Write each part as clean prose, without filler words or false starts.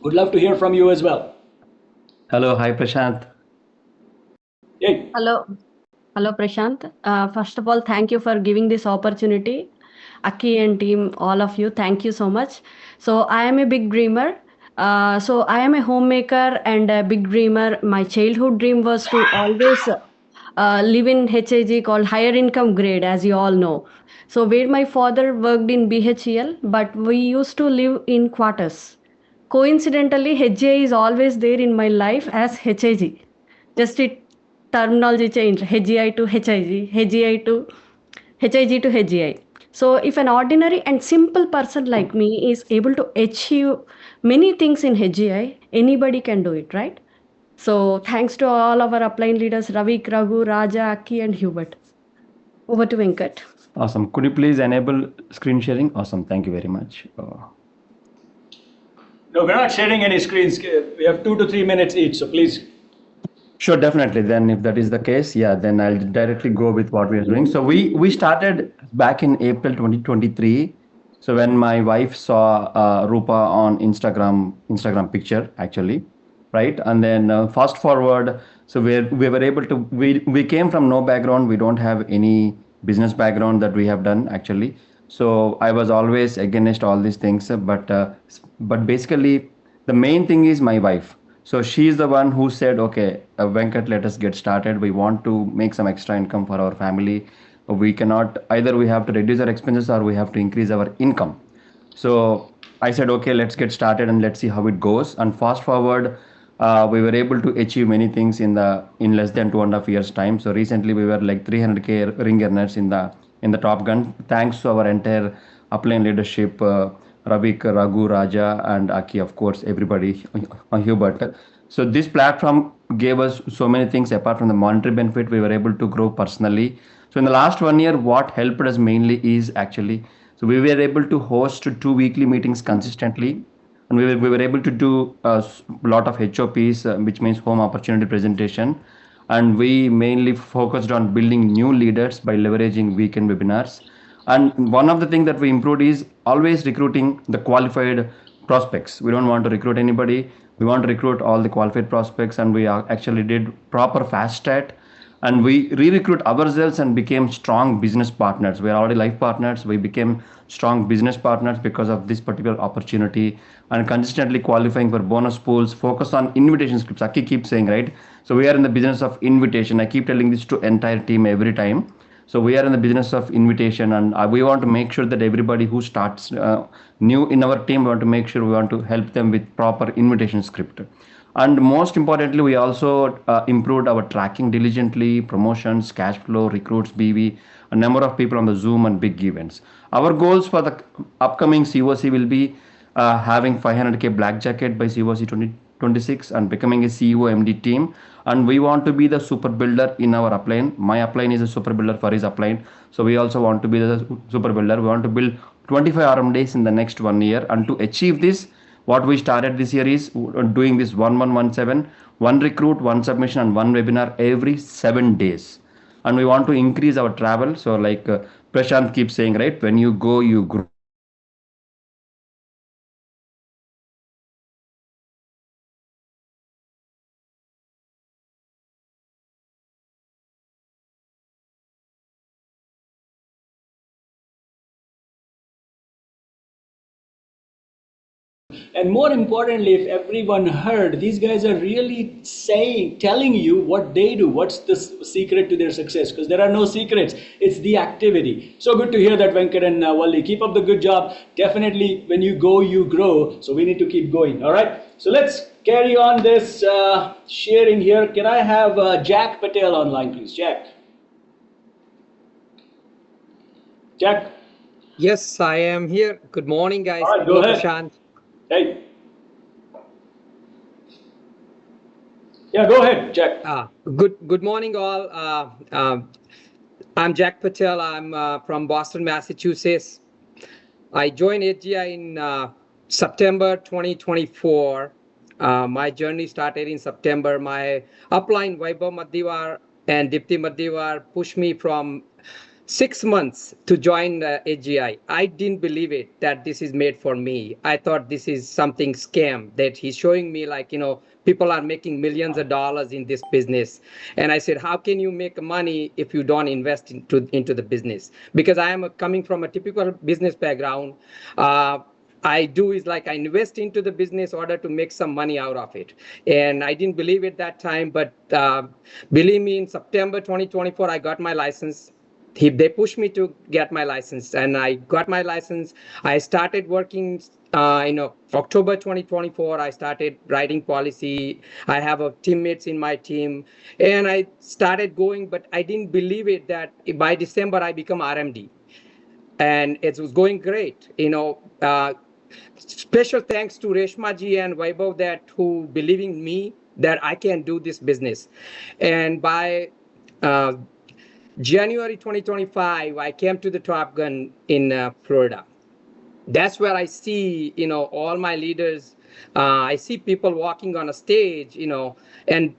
Would love to hear from you as well. Hello, hi Prashant. Hey. Hello, hello, Prashant. First of all, thank you for giving this opportunity. Akki and team, all of you, thank you so much. So, I am a big dreamer. So, I am a homemaker and a big dreamer. My childhood dream was to always live in HIG called higher income grade, as you all know. So, where my father worked in BHEL, but we used to live in quarters. Coincidentally, HGI is always there in my life as HIG. Just it terminology change, HGI to HIG, HGI to HIG to HGI. So if an ordinary and simple person like me is able to achieve many things in HGI, anybody can do it, right? So thanks to all our upline leaders, Ravi, Raghu, Raja, Akki, and Hubert. Over to Venkat. Awesome. Could you please enable screen sharing? Awesome. Thank you very much. No, we're not sharing any screens. We have 2 to 3 minutes each, so please. Sure, definitely. Then, if that is the case, yeah, then I'll directly go with what we are doing. So we started back in April 2023. So when my wife saw Rupa on Instagram picture actually, right? And then fast forward, so we were able to we came from no background. We don't have any business background that we have done actually. So I was always against all these things, but basically the main thing is my wife. So she is the one who said, okay, Venkat, let us get started. We want to make some extra income for our family. We cannot, either we have to reduce our expenses or we have to increase our income. So I said, okay, let's get started and let's see how it goes. And fast forward, we were able to achieve many things in less than 2.5 years time. So recently we were like 300K ring earners in the Top Gun, thanks to our entire upline leadership, Ravik, Raghu, Raja, and Aki, of course, everybody, Hubert. So this platform gave us so many things apart from the monetary benefit. We were able to grow personally. So in the last 1 year, what helped us mainly is actually, so we were able to host 2 weekly meetings consistently, and we were able to do a lot of HOPs, which means home opportunity presentation, and we mainly focused on building new leaders by leveraging weekend webinars. And one of the things that we improved is always recruiting the qualified prospects. We don't want to recruit anybody. We want to recruit all the qualified prospects, and we actually did proper fast start, and we re-recruit ourselves and became strong business partners. We are already life partners. We became strong business partners because of this particular opportunity, and consistently qualifying for bonus pools, focus on invitation scripts. Aki keeps saying, right? So we are in the business of invitation. I keep telling this to entire team every time. So we are in the business of invitation, and we want to make sure that everybody who starts new in our team, we want to make sure we want to help them with proper invitation script. And most importantly, we also improved our tracking diligently, promotions, cash flow, recruits, BV, a number of people on the Zoom and big events. Our goals for the upcoming COC will be having 500K black jacket by COC 2026 and becoming a CEO MD team. And we want to be the super builder in our upline. My upline is a super builder for his upline. So we also want to be the super builder. We want to build 25 RM days in the next 1 year. And to achieve this, what we started this year is doing this 1117, one recruit, one submission, and one webinar every 7 days. And we want to increase our travel. So, like Prashant keeps saying, right? When you go, you grow. So, we want to make sure that we travel every 7 days. And we want to increase our travel. So, like Prashant keeps saying, right? When you go, you grow. So, we want to make sure that we travel every 7 days. And we want to increase our travel. So, like And more importantly, if everyone heard, these guys are really telling you what they do. What's the secret to their success? Because there are no secrets. It's the activity. So good to hear that, Venkat and Wally. Keep up the good job. Definitely, when you go, you grow. So we need to keep going. All right. So let's carry on this sharing here. Can I have Jack Patel online, please? Jack. Jack. Yes, I am here. Good morning, All guys. right. Go Hello, ahead. Prashant. Hey. Yeah, go ahead, Jack. Good morning, all. I'm Jack Patel. I'm from Boston, Massachusetts. I joined HGI in September 2024. My journey started in September. My upline, Vaibhav Madhivar and Dipti Madhivar, pushed me from 6 months to join AGI. I didn't believe it that this is made for me. I thought this is something scam that he's showing me, like, people are making millions of dollars in this business. And I said, how can you make money if you don't invest into the business? Because I am coming from a typical business background. I do is like I invest into the business order to make some money out of it. And I didn't believe it that time, but believe me, in September 2024, I got my license. They pushed me to get my license, and I got my license. I started working October 2024. I started writing policy. I have teammates in my team, and I started going, but I didn't believe it that by December I become RMD, and it was going great. Special thanks to Reshma ji and Vaibhav that who believe in me that I can do this business. And by January 2025, I came to the Top Gun in Florida. That's where I see, all my leaders. I see people walking on a stage, and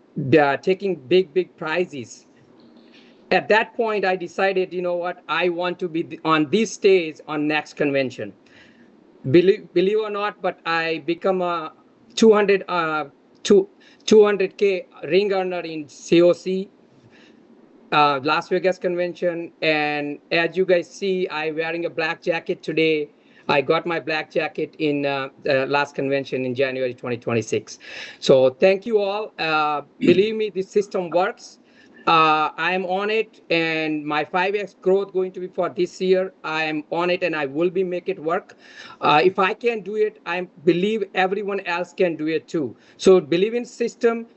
taking big prizes. At that point, I decided, what, I want to be on this stage on next convention. Believe or not, but I become a 200K ring earner in COC. Las Vegas convention, and as you guys see, I'm wearing a black jacket today. I got my black jacket in the last convention in January 2026. So thank you all. Believe me, this system works. I am on it, and my 5x growth going to be for this year. I am on it, and I will be make it work. If I can do it, I believe everyone else can do it too. So believe in system.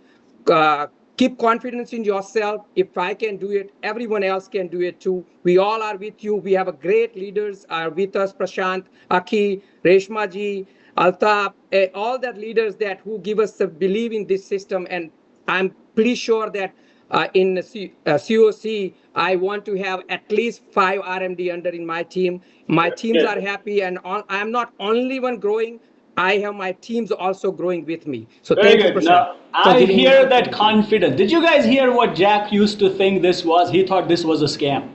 Keep confidence in yourself. If I can do it, everyone else can do it too. We all are with you. We have a great leaders are with us: Prashant, Akki, Reshma ji, Altaf, all that leaders that who give us the belief in this system. And I'm pretty sure that in COC, I want to have at least 5 RMD under in my team. My teams are happy, and I'm not only one growing. I have my teams also growing with me. So Very thank you, good. Prashant. Now, I hear that confidence. Did you guys hear what Jack used to think this was? He thought this was a scam.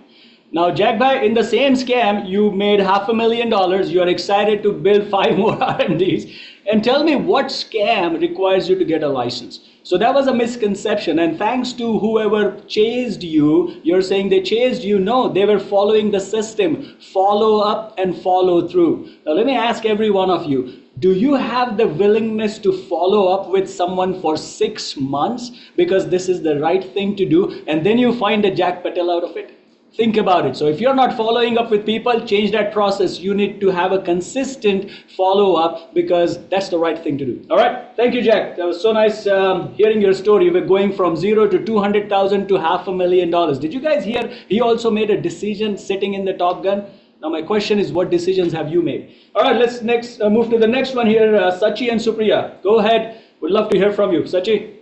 Now, Jack bhai, in the same scam, you made $500,000. You are excited to build 5 more R&Ds. And tell me what scam requires you to get a license. So that was a misconception. And thanks to whoever chased you, you're saying they chased you. No, they were following the system. Follow up and follow through. Now, let me ask every one of you. Do you have the willingness to follow up with someone for 6 months because this is the right thing to do, and then you find a Jack Patel out of it? Think about it. So if you're not following up with people, change that process. You need to have a consistent follow up because that's the right thing to do. All right. Thank you, Jack. That was so nice hearing your story. We're going from 0 to 200,000 to $500,000. Did you guys hear? He also made a decision sitting in the Top Gun. Now my question is, what decisions have you made? All right, let's next move to the next one here. Sachi and Supriya, go ahead. Would love to hear from you. Sachi.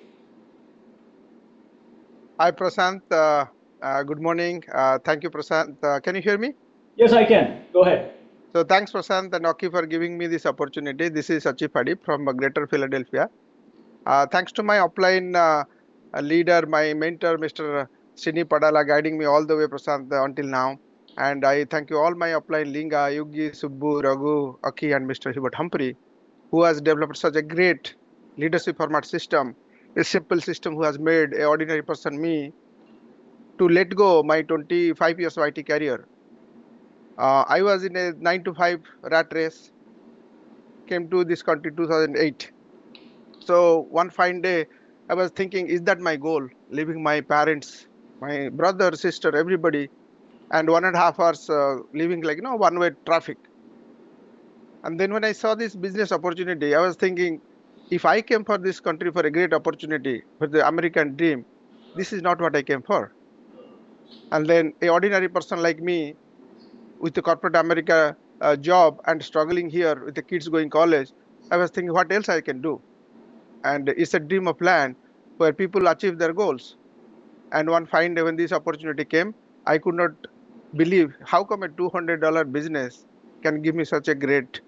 Hi, Prashant. Good morning. Thank you, Prashant. Can you hear me? Yes, I can. Go ahead. So thanks, Prashant and Akki, for giving me this opportunity. This is Sachi Padip from Greater Philadelphia. Thanks to my upline leader, my mentor, Mr. Srini Padala, guiding me all the way, Prashant, until now. And I thank you all my upline, Linga, Yugi, Subbu, Raghu, Akki, and Mr. Hubert Humphrey, who has developed such a great leadership format system, a simple system who has made a ordinary person, me, to let go my 25 years of IT career. I was in a 9 to 5 rat race, came to this country 2008. So one fine day, I was thinking, is that my goal? Leaving my parents, my brother, sister, everybody, and 1.5 hours living like, one-way traffic. And then when I saw this business opportunity, I was thinking, if I came for this country for a great opportunity, for the American dream, this is not what I came for. And then a ordinary person like me with the corporate America job and struggling here with the kids going college, I was thinking what else I can do. And it's a dream of land where people achieve their goals. And one fine day when this opportunity came, I could not believe how come a $200 business can give me such a great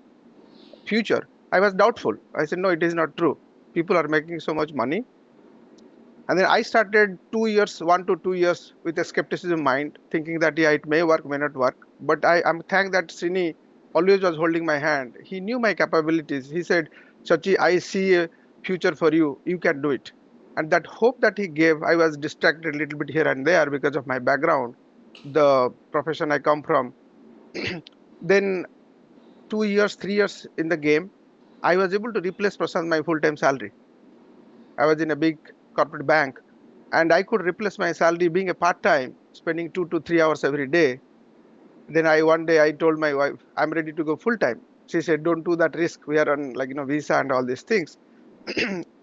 future. I was doubtful. I said, no, it is not true. People are making so much money. And then I started 2 years, 1 to 2 years with a skepticism mind, thinking that yeah, it may work, may not work. But I'm thanked that Srini always was holding my hand. He knew my capabilities. He said, Chachi, I see a future for you. You can do it. And that hope that he gave, I was distracted a little bit here and there because of my background, the profession I come from. Then 2 years, 3 years in the game, I was able to replace Prashant my full-time salary. I was in a big corporate bank and I could replace my salary being a part-time, spending 2 to 3 hours every day. Then one day I told my wife, I'm ready to go full-time. She said, don't do that risk. We are on visa and all these things.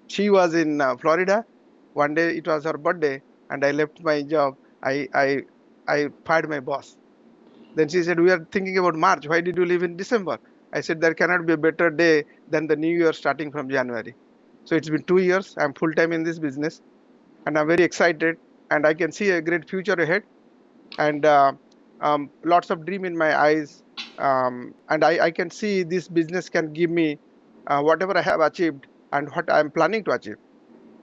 She was in Florida. One day it was her birthday and I left my job. I fired my boss. Then she said, we are thinking about March. Why did you leave in December? I said, there cannot be a better day than the new year starting from January. So it's been 2 years. I'm full-time in this business and I'm very excited and I can see a great future ahead and lots of dream in my eyes. And I can see this business can give me whatever I have achieved and what I'm planning to achieve.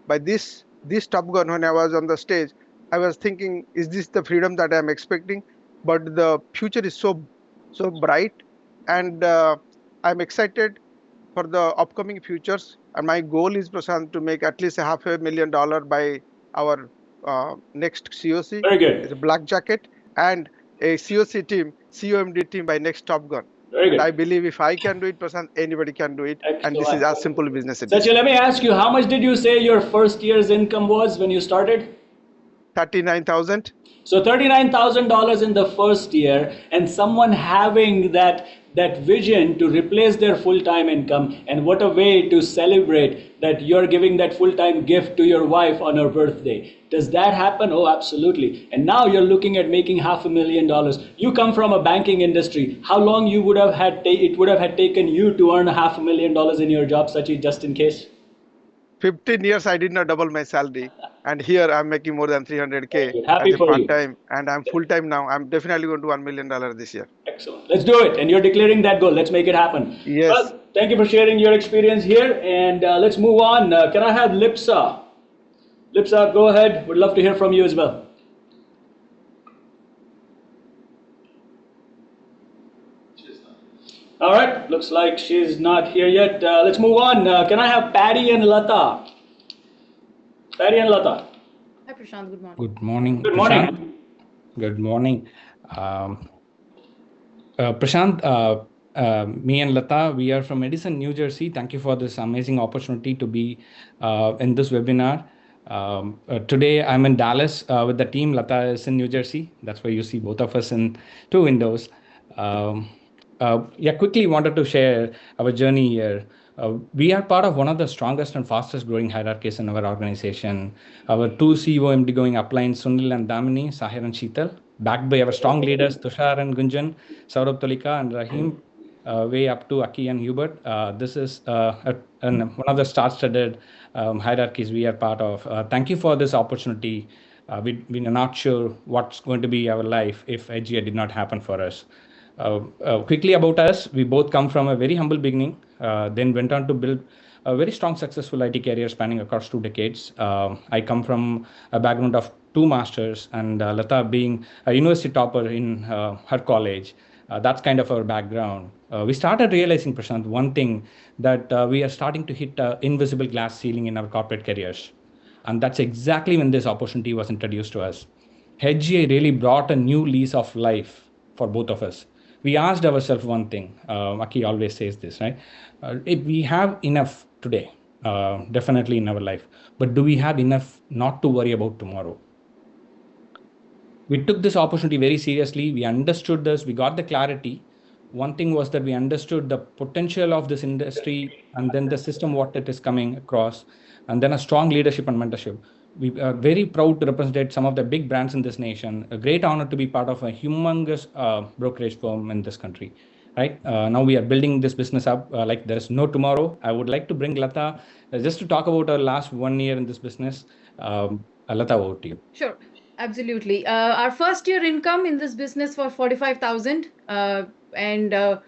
By this Top Gun, when I was on the stage, I was thinking, is this the freedom that I'm expecting? But the future is so bright, and I'm excited for the upcoming futures. And my goal is, Prashant, to make at least $500,000 by our next COC. Very It's good. a black jacket and a COC team, COMD team by next Top Gun. Very And I good. believe if I can do it, Prashant, anybody can do it. And this is Excellent. as simple business it is. Sachi, let me ask you, how much did you say your first year's income was when you started? 39,000. So $39,000 in the first year, and someone having that vision to replace their full-time income, and what a way to celebrate that you're giving that full-time gift to your wife on her birthday. Does that happen? Oh, absolutely. And now you're looking at making $500,000. You come from a banking industry. How long you would have had it would have had taken you to earn $500,000 in your job, Sachi, just in case? 15 years I did not double my salary, and here I'm making more than 300K Happy as a for you. part-time, and I'm full-time now. I'm definitely going to $1 million this year. Excellent. Let's do it. And you're declaring that goal. Let's make it happen. Yes. Well, thank you for sharing your experience here. And let's move on. Can I have Lipsa? Lipsa, go ahead. Would love to hear from you as well. All right. Looks like she's not here yet. Let's move on. Can I have Patty and Lata? Patty and Lata. Hi Prashant, good morning. Good morning. Good Prashant. morning. Good morning. Prashant, me and Lata, we are from Edison, New Jersey. Thank you for this amazing opportunity to be in this webinar. Today I'm in Dallas with the team. Lata is in New Jersey. That's why you see both of us in two windows. Quickly wanted to share our journey here. We are part of one of the strongest and fastest growing hierarchies in our organization. Our two COMD going upline, Sunil and Damini, Sahir and Sheetal, backed by our strong leaders, Tushar and Gunjan, Saurabh Tolika and Rahim, way up to Akki and Hubert. This is one of the star-studded hierarchies we are part of. Thank you for this opportunity. We are not sure what's going to be our life if AGA did not happen for us. Quickly about us, we both come from a very humble beginning, then went on to build a very strong, successful IT career spanning across 2 decades. I come from a background of 2 masters, and Lata being a university topper in her college. That's kind of our background. We started realizing, Prashant, one thing, that we are starting to hit an invisible glass ceiling in our corporate careers. And that's exactly when this opportunity was introduced to us. HGA really brought a new lease of life for both of us. We asked ourselves one thing. Akki always says this, right? If we have enough today, definitely in our life, but do we have enough not to worry about tomorrow? We took this opportunity very seriously. We understood this. We got the clarity. One thing was that we understood the potential of this industry, and then the system, what it is coming across, and then a strong leadership and mentorship. We are very proud to represent some of the big brands in this nation. A great honor to be part of a humongous brokerage firm in this country. Right now, we are building this business up like there is no tomorrow. I would like to bring Lata just to talk about our last 1 year in this business. Lata, over to you. Sure, absolutely. Our first year income in this business was 45,000, and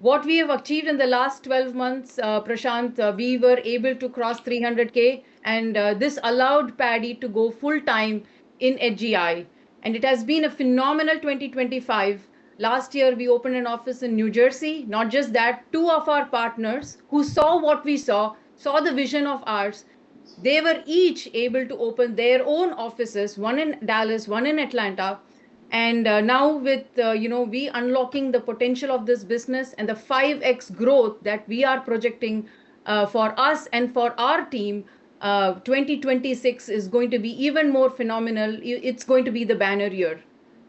what we have achieved in the last 12 months, Prashant, we were able to cross 300K, and this allowed Paddy to go full time in HGI. And it has been a phenomenal 2025. Last year, we opened an office in New Jersey. Not just that, two of our partners who saw what we saw the vision of ours. They were each able to open their own offices, one in Dallas, one in Atlanta. And now with we unlocking the potential of this business and the 5x growth that we are projecting for us and for our team, 2026 is going to be even more phenomenal. It's going to be the banner year.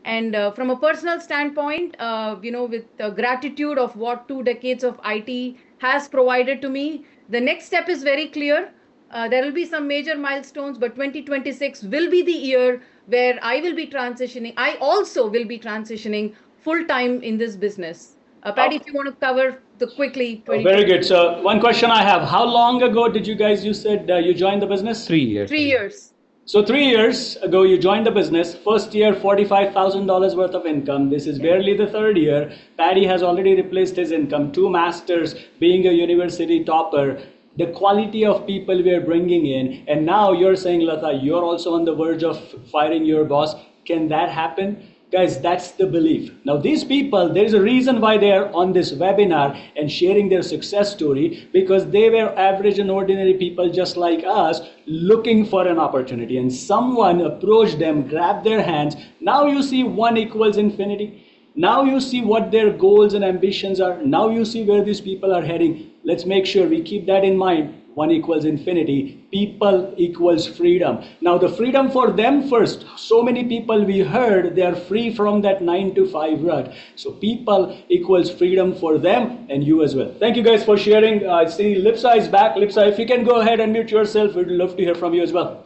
And from a personal standpoint, with gratitude of what 2 decades of IT has provided to me, the next step is very clear. There will be some major milestones, but 2026 will be the year where I will be transitioning. I also will be transitioning full time in this business. Patty, if you want to cover the quickly. Very good. So one question I have: how long ago did you said you joined the business? 3 years. 3 years. So 3 years ago, you joined the business. First year, $45,000 worth of income. This is barely the third year. Paddy has already replaced his income. 2 masters, being a university topper. The quality of people we are bringing in, and now you're saying, Lata, you're also on the verge of firing your boss. Can that happen? Guys, that's the belief. Now, these people, there's a reason why they are on this webinar and sharing their success story, because they were average and ordinary people just like us looking for an opportunity, and someone approached them, grabbed their hands. Now you see one equals infinity. Now you see what their goals and ambitions are. Now you see where these people are heading. Let's make sure we keep that in mind. One equals infinity. People equals freedom. Now the freedom for them first. So many people we heard, they are free from that 9 to 5 rut. So people equals freedom for them and you as well. Thank you guys for sharing. I see Lipsa is back. Lipsa, if you can go ahead and mute yourself, we'd love to hear from you as well.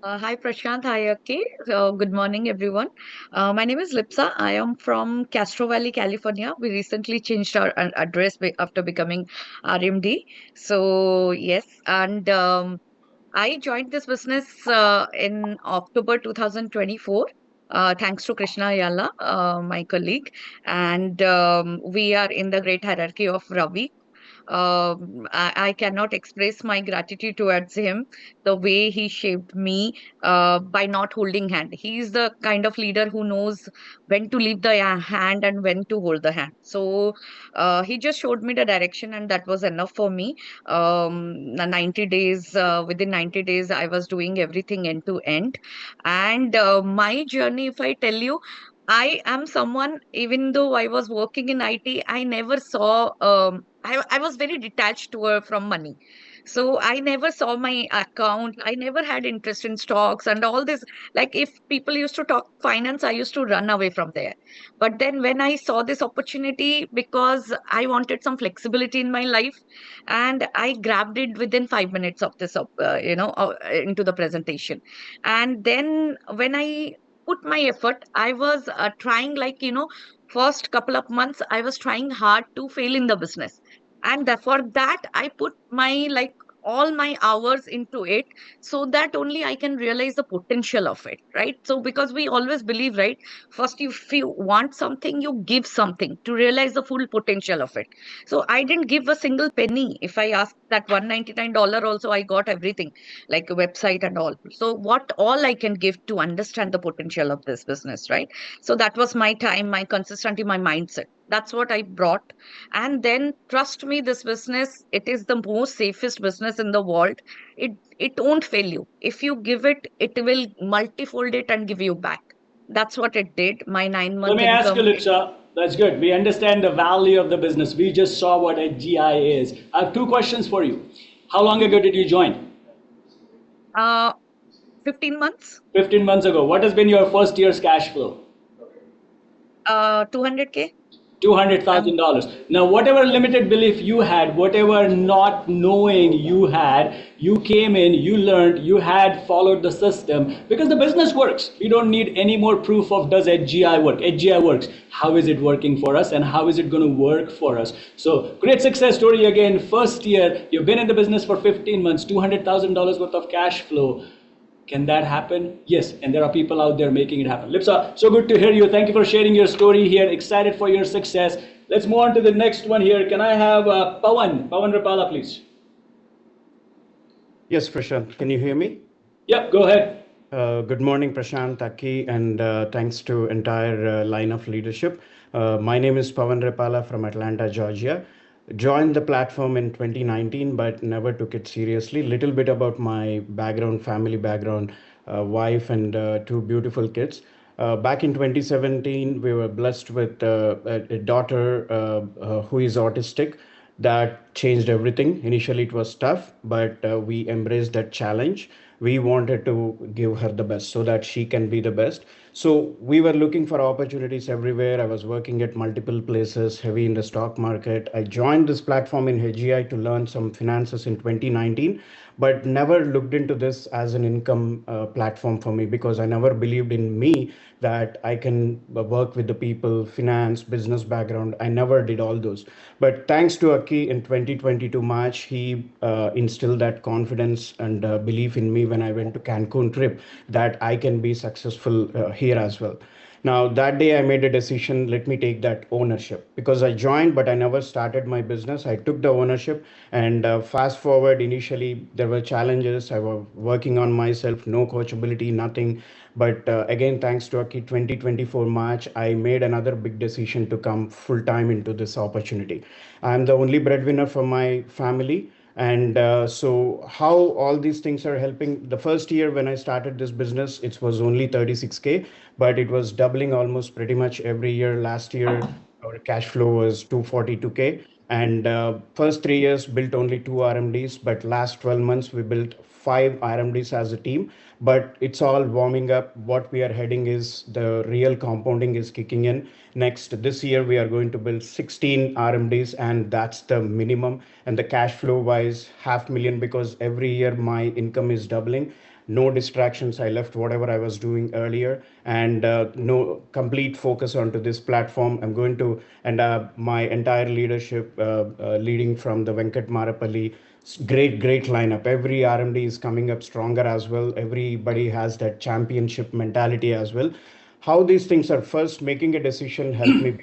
Hi Prashant, hi Akki. Good morning, everyone. My name is Lipsa. I am from Castro Valley, California. We recently changed our address after becoming RMD. So yes, and I joined this business in October 2024. Thanks to Krishna Ayala, my colleague, and we are in the great hierarchy of Ravi. I cannot express my gratitude towards him, the way he shaped me by not holding hand. He is the kind of leader who knows when to leave the hand and when to hold the hand. So he just showed me the direction, and that was enough for me. 90 days, within 90 days, I was doing everything end to end. And my journey, if I tell you, I am someone, even though I was working in IT, I never saw, I was very detached from money. So I never saw my account. I never had interest in stocks and all this. Like if people used to talk finance, I used to run away from there. But then when I saw this opportunity, because I wanted some flexibility in my life, and I grabbed it within 5 minutes of this, into the presentation. And then when I put my effort, I was trying, like, first couple of months I was trying hard to fail in the business, and for that I put my, like, all my hours into it, so that only I can realize the potential of it, right? So because we always believe, right, first, if you want something, you give something to realize the full potential of it. So I didn't give a single penny. If I asked that $199 also, I got everything, like a website and all. So what all I can give to understand the potential of this business, right? So that was my time, my consistency, my mindset. That's what I brought. And then trust me, this business, it is the most safest business in the world. It won't fail you. If you give it, it will multifold it and give you back. That's what it did. My 9 month Let me ask you, income. Lipsa. That's good. We understand the value of the business. We just saw what a GI is. I have 2 questions for you. How long ago did you join? 15 months. 15 months ago. What has been your first year's cash flow? 200K. $200,000. Now, whatever limited belief you had, whatever not knowing you had, you came in, you learned, you had followed the system, because the business works. We don't need any more proof of does HGI work. HGI works. How is it working for us, and how is it going to work for us? So great success story again. First year, you've been in the business for 15 months, $200,000 worth of cash flow. Can that happen? Yes, and there are people out there making it happen. Lipsa, so good to hear you. Thank you for sharing your story here. Excited for your success. Let's move on to the next one here. Can I have Pawan Rapala, please? Yes, Prashant, can you hear me? Yep, go ahead. Good morning, Prashant, Akki, and thanks to entire line of leadership. My name is Pawan Repala from Atlanta, Georgia. Joined the platform in 2019, but never took it seriously. Little bit about my background, family background, wife and two beautiful kids. Back in 2017, we were blessed with a daughter who is autistic. That changed everything. Initially, it was tough, but we embraced that challenge. We wanted to give her the best so that she can be the best. So we were looking for opportunities everywhere. I was working at multiple places, heavy in the stock market. I joined this platform in HGI to learn some finances in 2019, but never looked into this as an income platform for me because I never believed in me that I can work with the people, finance, business background. I never did all those. But thanks to Aki in 2022 March, he instilled that confidence and belief in me when I went to Cancun trip that I can be successful here as well. Now, that day I made a decision, let me take that ownership because I joined, but I never started my business. I took the ownership and fast forward, initially there were challenges. I was working on myself, no coachability, nothing. But again, thanks to Aki 2024 March, I made another big decision to come full time into this opportunity. I'm the only breadwinner for my family. And so how all these things are helping, the first year when I started this business, it was only 36K, but it was doubling almost pretty much every year. Last year our cash flow was 242K, and first 3 years built only two RMDs, but last 12 months we built five RMDs as a team. But it's all warming up. What we are heading is the real compounding is kicking in. Next, this year we are going to build 16 RMDs, and that's the minimum. And the cash flow wise, 500,000, because every year my income is doubling. No distractions. I left whatever I was doing earlier, and no, complete focus onto this platform. I'm going to, and my entire leadership leading from the Venkat Marapalli, great lineup. Every RMD is coming up stronger as well. Everybody has that championship mentality as well. How these things are, first making a decision helped me,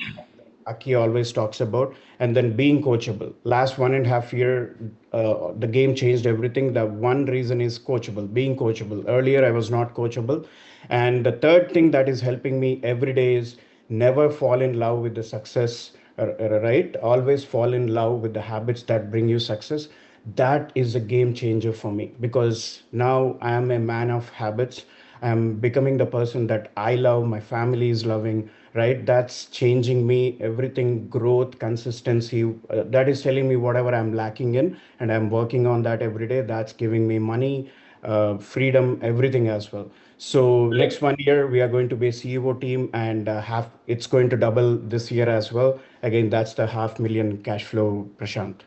Aki always talks about, and then being coachable. Last 1.5 year, the game changed everything. The one reason is coachable, being coachable. Earlier, I was not coachable. And the third thing that is helping me every day is never fall in love with the success, right? Always fall in love with the habits that bring you success. That is a game changer for me because now I am a man of habits. I'm becoming the person that I love, my family is loving, right? That's changing me, everything, growth, consistency. That is telling me whatever I'm lacking in, and I'm working on that every day. That's giving me money, freedom, everything as well. So next 1 year, we are going to be a CEO team and it's going to double this year as well. Again, that's the 500,000 cash flow, Prashant.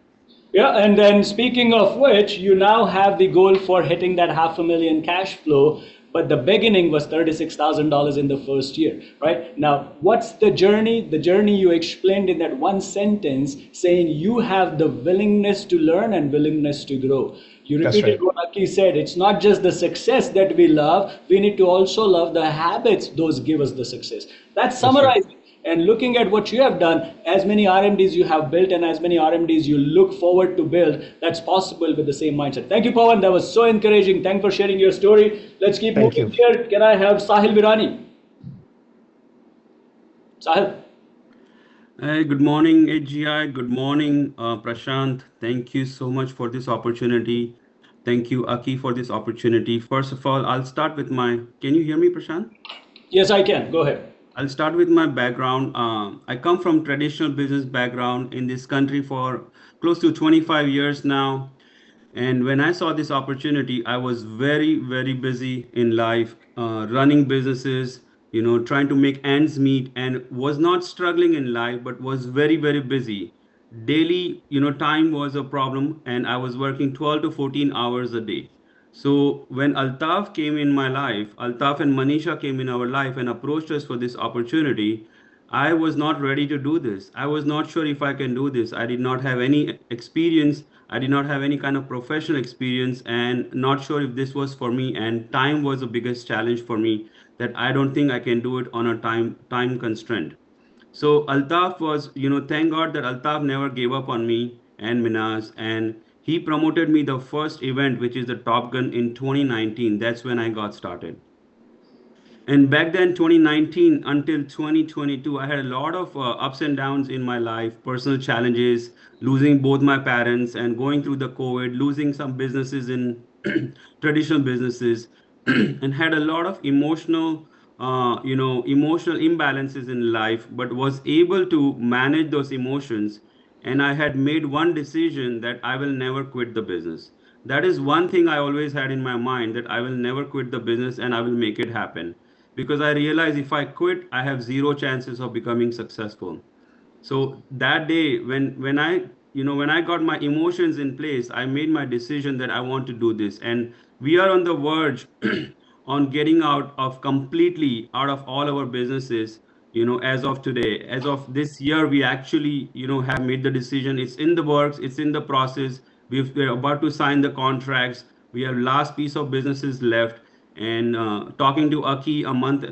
Yeah, and then speaking of which, you now have the goal for hitting that 500,000 cash flow, but the beginning was $36,000 in the first year, right? Now, what's the journey? The journey you explained in that one sentence, saying you have the willingness to learn and willingness to grow. You That's repeated right. what Aki said. It's not just the success that we love, we need to also love the habits those give us the success. That's That's right. summarizing. And looking at what you have done, as many RMDs you have built and as many RMDs you look forward to build, that's possible with the same mindset. Thank you, Pawan. That was so encouraging. Thanks for sharing your story. Let's keep Thank moving you. here. Can I have Sahil Virani? Sahil. Hey, good morning, AGI. Good morning, Prashant. Thank you so much for this opportunity. Thank you, Aki, for this opportunity. First of all, I'll start with my. Can you hear me, Prashant? Yes, I can. Go ahead. I'll start with my background. I come from traditional business background in this country for close to 25 years now. And when I saw this opportunity, I was very busy in life, running businesses, trying to make ends meet, and was not struggling in life, but was very busy. Daily, time was a problem, and I was working 12 to 14 hours a day. So when Altaf came in my life, Altaf and Manisha came in our life and approached us for this opportunity, I was not ready to do this. I was not sure if I can do this. I did not have any experience. I did not have any kind of professional experience and not sure if this was for me. And time was the biggest challenge for me that I don't think I can do it on a time constraint. So Altaf was, thank God that Altaf never gave up on me and Minaz, and he promoted me the first event, which is the Top Gun in 2019. That's when I got started. And back then, 2019 until 2022, I had a lot of ups and downs in my life, personal challenges, losing both my parents and going through the COVID, losing some businesses in traditional businesses, and had a lot of emotional imbalances in life, but was able to manage those emotions. And I had made one decision that I will never quit the business. That is one thing I always had in my mind, that I will never quit the business and I will make it happen, because I realize if I quit, I have zero chances of becoming successful. So that day, when I got my emotions in place, I made my decision that I want to do this. And we are on the verge on getting out of completely out of all our businesses, as of today. As of this year, we actually, have made the decision. It's in the works, it's in the process. We're about to sign the contracts. We have last piece of businesses left. And talking to Aki a month.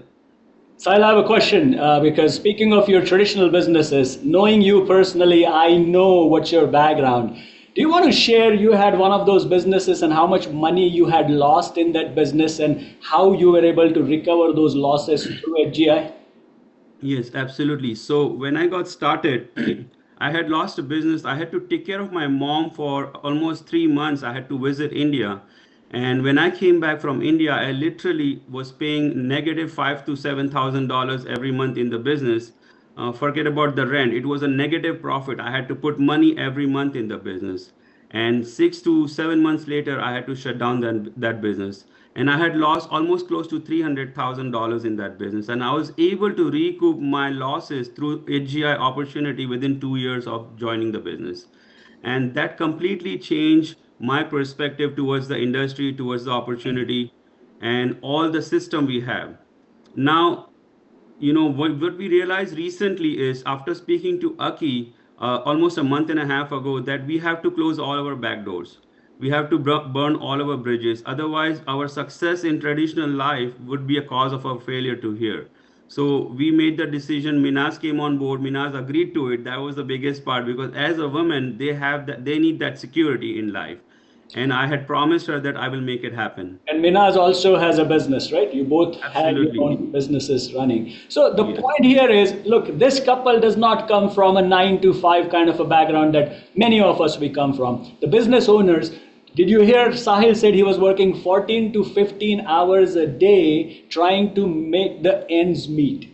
Sahil, I have a question because speaking of your traditional businesses, knowing you personally, I know what's your background. Do you want to share you had one of those businesses and how much money you had lost in that business and how you were able to recover those losses through HGI? Yes, absolutely. So when I got started, I had lost a business. I had to take care of my mom for almost 3 months. I had to visit India. And when I came back from India, I literally was paying negative five to $7,000 every month in the business. Forget about the rent. It was a negative profit. I had to put money every month in the business. And 6 to 7 months later, I had to shut down that business. And I had lost almost close to $300,000 in that business. And I was able to recoup my losses through HGI opportunity within 2 years of joining the business. And that completely changed my perspective towards the industry, towards the opportunity, and all the system we have. Now, what we realized recently is, after speaking to Aki almost a month and a half ago, that we have to close all our back doors. We have to burn all our bridges. Otherwise, our success in traditional life would be a cause of our failure to here. So we made the decision. Minaz came on board. Minaz agreed to it. That was the biggest part, because as a woman, they need that security in life. And I had promised her that I will make it happen. And Minaz also has a business, right? You both have your Absolutely. own businesses running. So the Yes. point here is, look, this couple does not come from a 9 to 5 kind of a background that many of us we come from. The business owners, did you hear Sahil said he was working 14 to 15 hours a day trying to make the ends meet?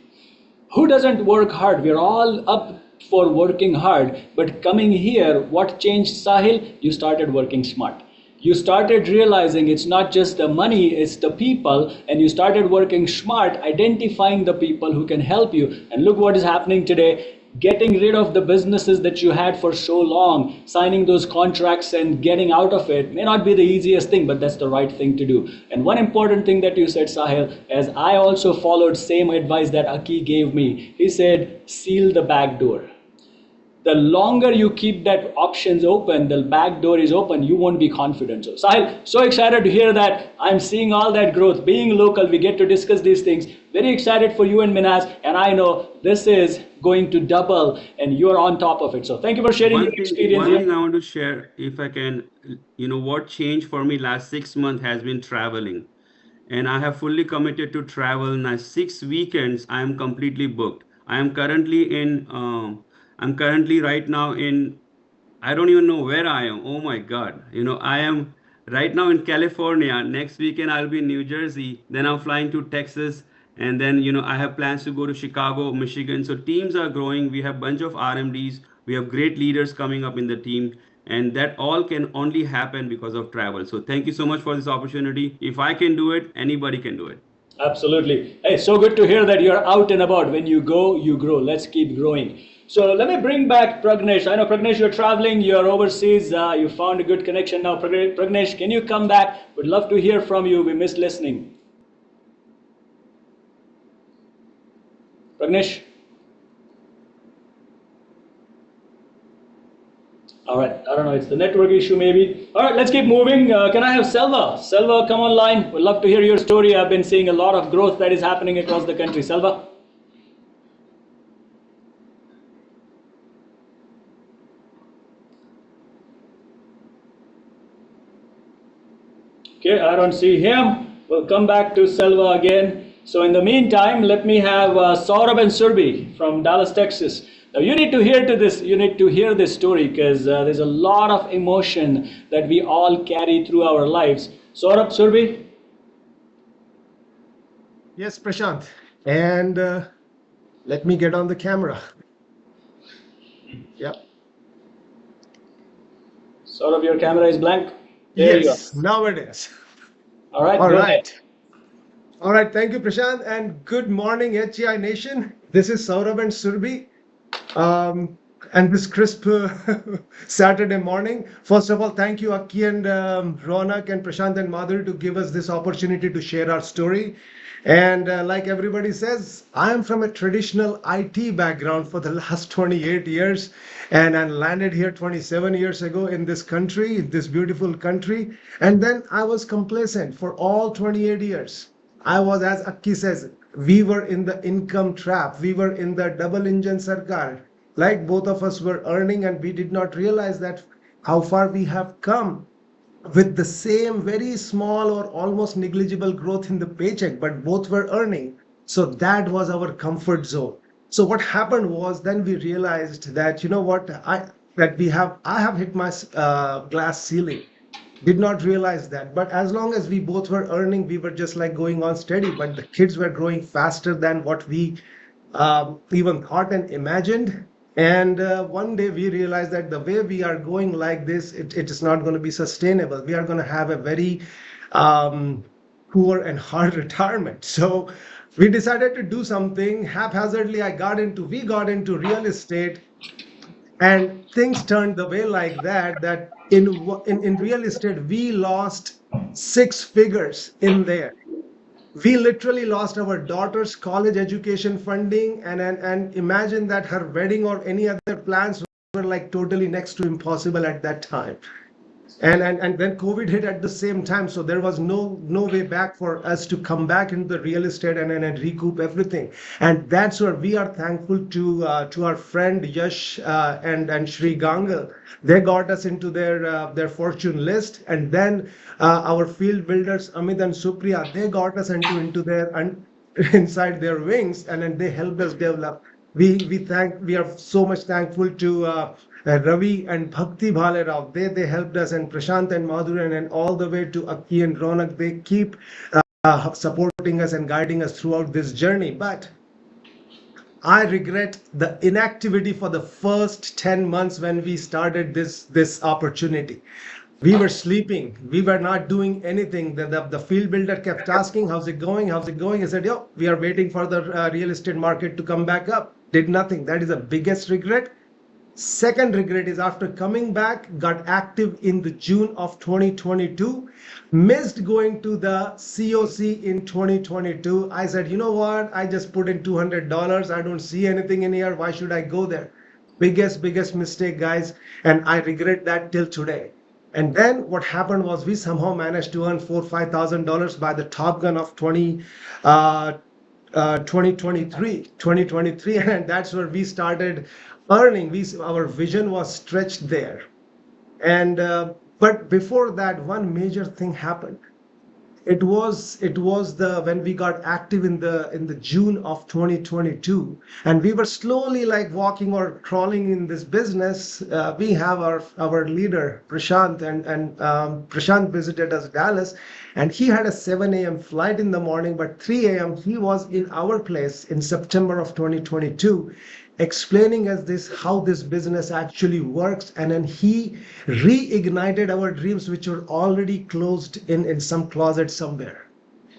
Who doesn't work hard? We're all up for working hard. But coming here, what changed, Sahil? You started working smart. You started realizing it's not just the money, it's the people, and you started working smart, identifying the people who can help you. And look what is happening today. Getting rid of the businesses that you had for so long, signing those contracts and getting out of it may not be the easiest thing, but that's the right thing to do. And one important thing that you said, Sahil, as I also followed same advice that Aki gave me, he said, seal the back door. The longer you keep that options open, the back door is open, you won't be confident. So Sahil, so excited to hear that. I'm seeing all that growth. Being local, we get to discuss these things. Very excited for you and Minaz, and I know this is going to double and you're on top of it. So thank you for sharing your experience One here. thing I want to share, if I can, what changed for me last 6 months has been traveling. And I have fully committed to travel. Now 6 weekends, I am completely booked. I'm currently right now in, I don't even know where I am. Oh my God. I am right now in California. Next weekend, I'll be in New Jersey. Then I'm flying to Texas. And then, I have plans to go to Chicago, Michigan. So teams are growing. We have a bunch of RMDs. We have great leaders coming up in the team. And that all can only happen because of travel. So thank you so much for this opportunity. If I can do it, anybody can do it. Absolutely. Hey, so good to hear that you're out and about. When you go, you grow. Let's keep growing. So let me bring back Pragnesh. I know, Pragnesh, you're traveling, you're overseas, you found a good connection now. Pragnesh, can you come back? Would love to hear from you. We missed listening. Pragnesh? All right, I don't know, it's the network issue maybe. All right, let's keep moving. Can I have Selva? Selva, come online. We'd love to hear your story. I've been seeing a lot of growth that is happening across the country. Selva? Okay, I don't see him. We'll come back to Selva again. So in the meantime, let me have Saurabh and Surbi from Dallas, Texas. Now you need to hear to this. You need to hear this story because there's a lot of emotion that we all carry through our lives. Saurabh, Surbi. Yes, Prashant. And let me get on the camera. Yep. Saurabh, your camera is blank. There you Yes, are. now it is. All right, All go ahead. right. All right. Thank you, Prashant. And good morning, HEI Nation. This is Saurabh and Surbi. And this crisp Saturday morning. First of all, thank you, Akki and Ronak and Prashant and Madhur to give us this opportunity to share our story. And like everybody says, I am from a traditional IT background for the last 28 years, and I landed here 27 years ago in this country, this beautiful country. And then I was complacent for all 28 years. I was, as Akki says, we were in the income trap. We were in the double engine sarkar. Like both of us were earning, and we did not realize that how far we have come with the same very small or almost negligible growth in the paycheck, but both were earning. So that was our comfort zone. So what happened was then we realized that, you know what, I have hit my glass ceiling. Did not realize that. But as long as we both were earning, we were just like going on steady. But the kids were growing faster than what we even thought and imagined. And one day we realized that the way we are going like this, it is not going to be sustainable. We are going to have a very um, poor and hard retirement. So we decided to do something haphazardly. We got into real estate, and things turned the way like that in real estate we lost six figures in there. We literally lost our daughter's college education funding, and imagine that her wedding or any other plans were like totally next to impossible at that time. And then COVID hit at the same time, so there was no way back for us to come back into the real estate and recoup everything. And that's where we are thankful to our friend Yash and Shri Gangal. They got us into their fortune list, and then our field builders Amit and Supriya, they got us into their inside their wings, and then they helped us develop. We are so much thankful to Ravi and Bhakti Bhale Rao. They helped us, and Prashant and Madhuran, and all the way to Akki and Ronak. They keep supporting us and guiding us throughout this journey. But I regret the inactivity for the first 10 months when we started this opportunity. We were sleeping. We were not doing anything. The field builder kept asking, how's it going? How's it going? I said, yo, we are waiting for the real estate market to come back up. Did nothing. That is the biggest regret. Second regret is after coming back, got active in the June of 2022, missed going to the COC in 2022. I said, you know what? I just put in $200. I don't see anything in here. Why should I go there? Biggest mistake, guys. And I regret that till today. And then what happened was we somehow managed to earn $4,000-5,000 by the Top Gun of 2023, and that's where we started earning. Our vision was stretched there. And but before that, one major thing happened. It was the when we got active in the June of 2022, and we were slowly like walking or crawling in this business. We have our leader Prashant, and Prashant visited us Dallas, and he had a 7 a.m. flight in the morning, but 3 a.m. he was in our place in September of 2022, explaining us this how this business actually works. And then he reignited our dreams which were already closed in some closet somewhere.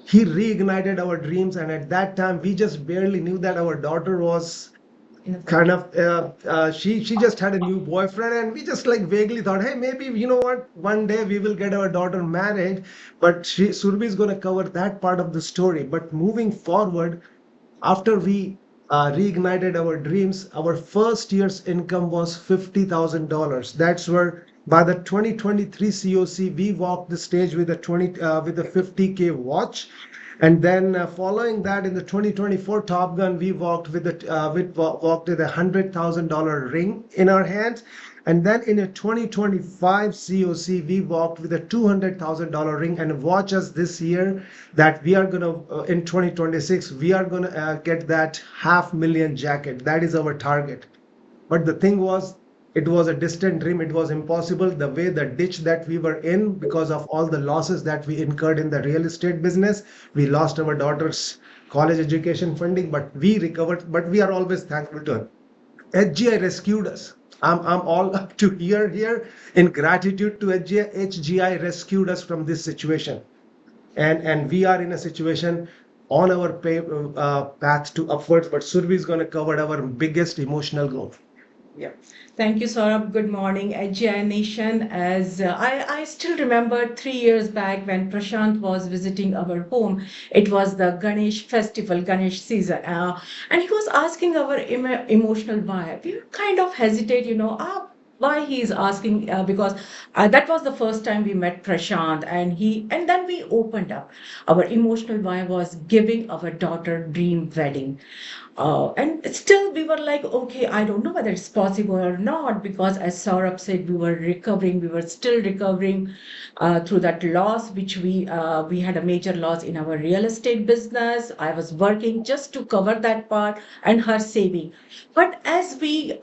He reignited our dreams, and at that time we just barely knew that our daughter was kind of she just had a new boyfriend, and we just like vaguely thought, hey, maybe you know what, one day we will get our daughter married. But Surbi is going to cover that part of the story. But moving forward, after we reignited our dreams, our first year's income was $50,000. That's where by the 2023 COC, we walked the stage with a 50K watch. And then following that, in the 2024 Top Gun, we walked with a $100,000 ring in our hands. And then in a 2025 COC, we walked with a $200,000 ring. And watch us this year that we are going to, in 2026, we are going to get that 500,000 jacket. That is our target. But the thing was, it was a distant dream. It was impossible. The way the ditch that we were in, because of all the losses that we incurred in the real estate business, we lost our daughter's college education funding, but we recovered. But we are always thankful to her. HGI rescued us. I'm all up to here in gratitude to HGI. HGI rescued us from this situation, and we are in a situation on our path to upwards. But Survi is going to cover our biggest emotional growth. Yeah. Thank you, Saurabh. Good morning, AGI Nation. As I still remember 3 years back when Prashant was visiting our home, it was the Ganesh festival, Ganesh season. And he was asking our emotional why. We kind of hesitate, why he is asking, because that was the first time we met Prashant, and then we opened up. Our emotional why was giving our daughter dream wedding. And still we were like, okay, I don't know whether it's possible or not, because as Saurabh said, we were still recovering through that loss, which we had a major loss in our real estate business. I was working just to cover that part and her saving. But as we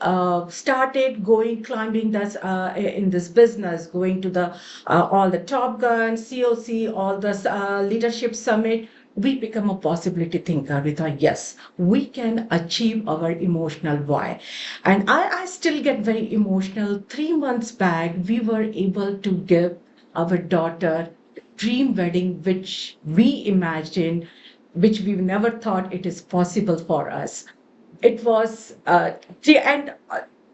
started climbing this in this business, going to the all the Top Gun, COC, all the leadership summit, we become a possibility thinker. We thought, yes, we can achieve our emotional why. And I still get very emotional. 3 months back, we were able to give our daughter dream wedding, which we imagined, which we never thought it is possible for us. It was, and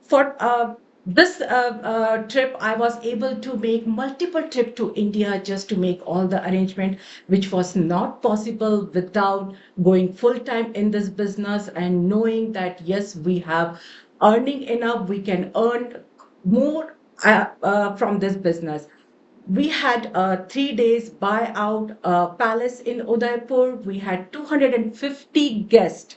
for this trip, I was able to make multiple trip to India just to make all the arrangement, which was not possible without going full time in this business and knowing that yes, we have earning enough, we can earn more from this business. We had a 3 days buyout palace in Udaipur. We had 250 guests.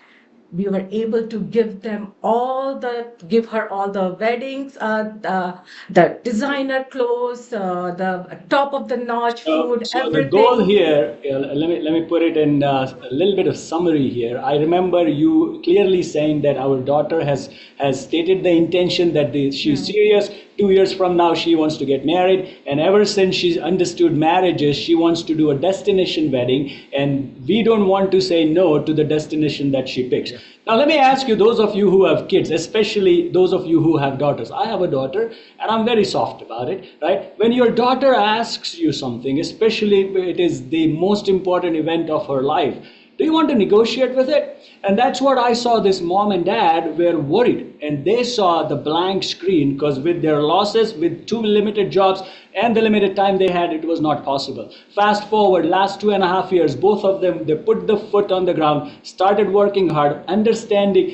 We were able to give her all the weddings, the designer clothes, the top of the notch food, So the goal everything. here, let me put it in a little bit of summary here. I remember you clearly saying that our daughter has stated the intention that she's serious. 2 years from now, she wants to get married, and ever since she's understood marriages, she wants to do a destination wedding, and we don't want to say no to the destination that she picks. Now, let me ask you, those of you who have kids, especially those of you who have daughters. I have a daughter, and I'm very soft about it, right? When your daughter asks you something, especially if it is the most important event of her life, do you want to negotiate with it? And that's what I saw. This mom and dad were worried, and they saw the blank screen, because with their losses, with two limited jobs and the limited time they had, it was not possible. Fast forward last 2.5 years, both of them, they put the foot on the ground, started working hard,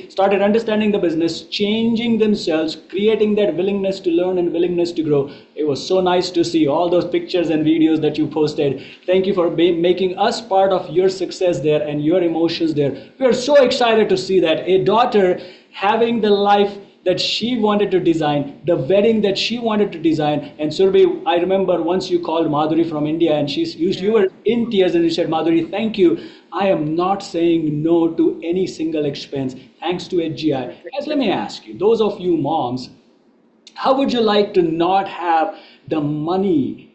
started understanding the business, changing themselves, creating that willingness to learn and willingness to grow. It was so nice to see all those pictures and videos that you posted. Thank you for making us part of your success there and your emotions there. We are so excited to see that a daughter having the life that she wanted to design, the wedding that she wanted to design. And Surbi, I remember once you called Madhuri from India, and you were in tears, and you said, Madhuri, thank you. I am not saying no to any single expense, thanks to HGI. Guys, let me ask you, those of you moms, how would you like to not have the money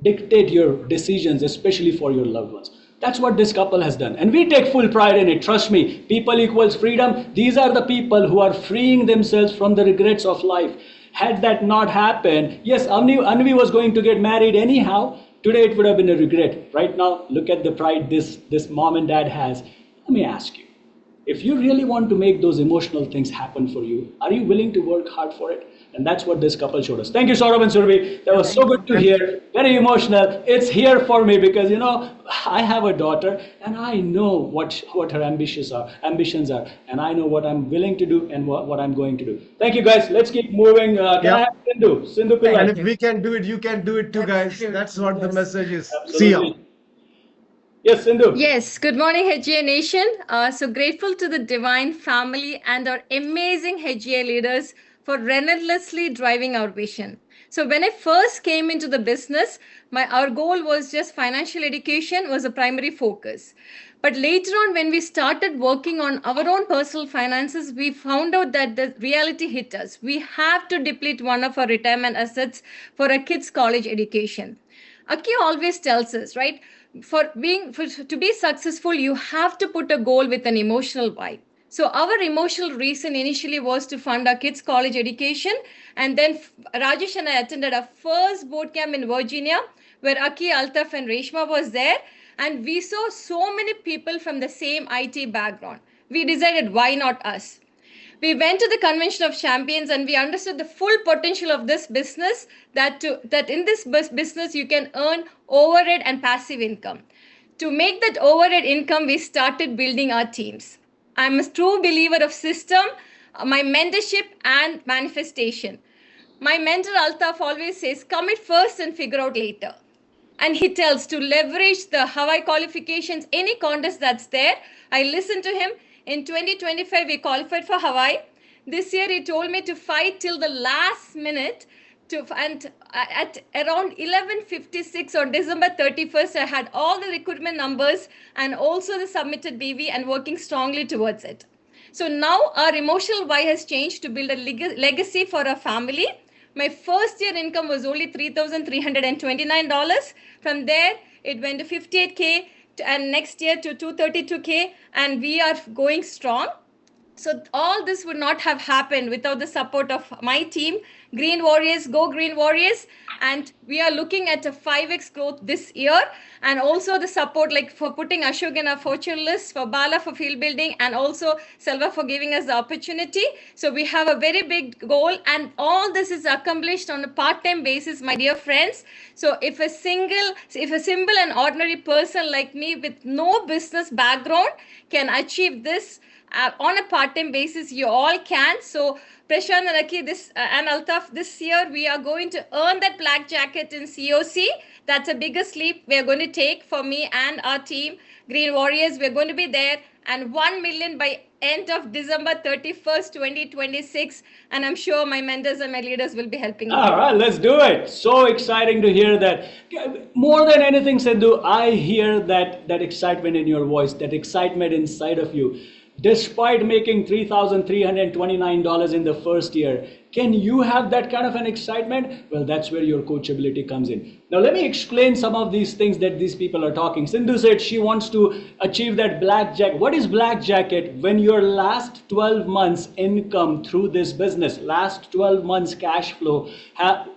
dictate your decisions, especially for your loved ones? That's what this couple has done. And we take full pride in it. Trust me, people equals freedom. These are the people who are freeing themselves from the regrets of life. Had that not happened, yes, Anvi was going to get married anyhow. Today it would have been a regret. Right now, look at the pride this mom and dad has. Let me ask you, if you really want to make those emotional things happen for you, are you willing to work hard for it? And that's what this couple showed us. Thank you, Saurabh and Survi. That was so good to hear. Very emotional. It's here for me because, I have a daughter and I know what her ambitions are, and I know what I'm willing to do and what I'm going to do. Thank you, guys. Let's keep moving. Can I have Sindhu? Sindhu And Pillai. if we can do it, you can do it too, guys. That's what the message is. See ya. Absolutely. Yes, Sindhu. Yes, good morning, HGA Nation. So grateful to the Divine family and our amazing HGA leaders for relentlessly driving our vision. So when I first came into the business, our goal was just financial education was a primary focus. But later on, when we started working on our own personal finances, we found out that the reality hit us. We have to deplete one of our retirement assets for a kid's college education. Akki always tells us, right? To be successful, you have to put a goal with an emotional vibe. So our emotional reason initially was to fund our kids' college education, and then Rajesh and I attended our first boot camp in Virginia, where Akki, Altaf, and Reshma was there, and we saw so many people from the same IT background. We decided, why not us? We went to the convention of champions and we understood the full potential of this business, that in this business you can earn overhead and passive income. To make that overhead income, we started building our teams. I'm a true believer of system, my mentorship and manifestation. My mentor Altaf always says, commit first and figure out later. And he tells to leverage the Hawaii qualifications, any contest that's there. I listened to him. In 2025, we qualified for Hawaii. This year, he told me to fight till the last minute. And at around 11:56 on December 31st, I had all the recruitment numbers and also the submitted BV and working strongly towards it. So now our emotional why has changed to build a legacy for our family. My first year income was only $3,329. From there, it went to 58K and next year to 232K, and we are going strong. So all this would not have happened without the support of my team, Green Warriors, Go Green Warriors. And we are looking at a 5x growth this year. And also the support, like for putting Ashok in our fortune list, for Bala for field building, and also Selva for giving us the opportunity. So we have a very big goal, and all this is accomplished on a part-time basis, my dear friends. So if a simple and ordinary person like me with no business background can achieve this on a part-time basis, you all can. So Prashant and Akki, and Altaf, this year we are going to earn that black jacket in COC. That's the biggest leap we are going to take for me and our team, Green Warriors. We're going to be there, and 1 million by end of December 31st, 2026. And I'm sure my mentors and my leaders will be helping me. All right, let's do it. So exciting to hear that. More than anything, Sindhu, I hear that excitement in your voice, that excitement inside of you. Despite making $3,329 in the first year, can you have that kind of an excitement? Well, that's where your coachability comes in. Now, let me explain some of these things that these people are talking. Sindhu said she wants to achieve that black jacket. What is black jacket? When your last 12 months income through this business, last 12 months cash flow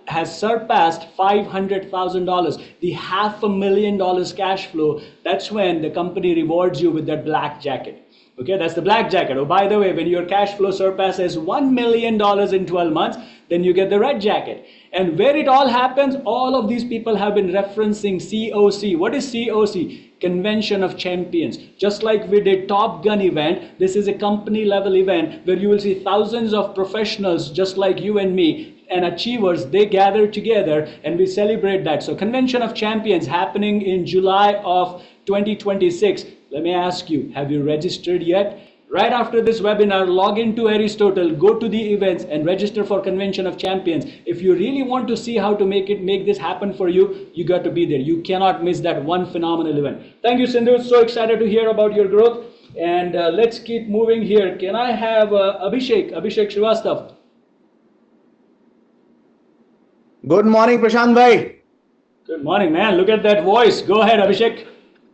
has surpassed $500,000, the $500,000 cash flow, that's when the company rewards you with that black jacket. Okay, that's the black jacket. Oh, by the way, when your cash flow surpasses $1 million in 12 months, then you get the red jacket. And where it all happens, all of these people have been referencing COC. What is COC? Convention of Champions. Just like we did Top Gun event, this is a company level event where you will see thousands of professionals just like you and me and achievers. They gather together and we celebrate that. So Convention of Champions happening in July of 2026. Let me ask you, have you registered yet? Right after this webinar, log into Aristotle, go to the events and register for Convention of Champions. If you really want to see how to make this happen for you, you got to be there. You cannot miss that one phenomenal event. Thank you, Sindhu. So excited to hear about your growth. And let's keep moving here. Can I have Abhishek Srivastav? Good morning, Prashant bhai. Good morning, man. Look at that voice. Go ahead, Abhishek.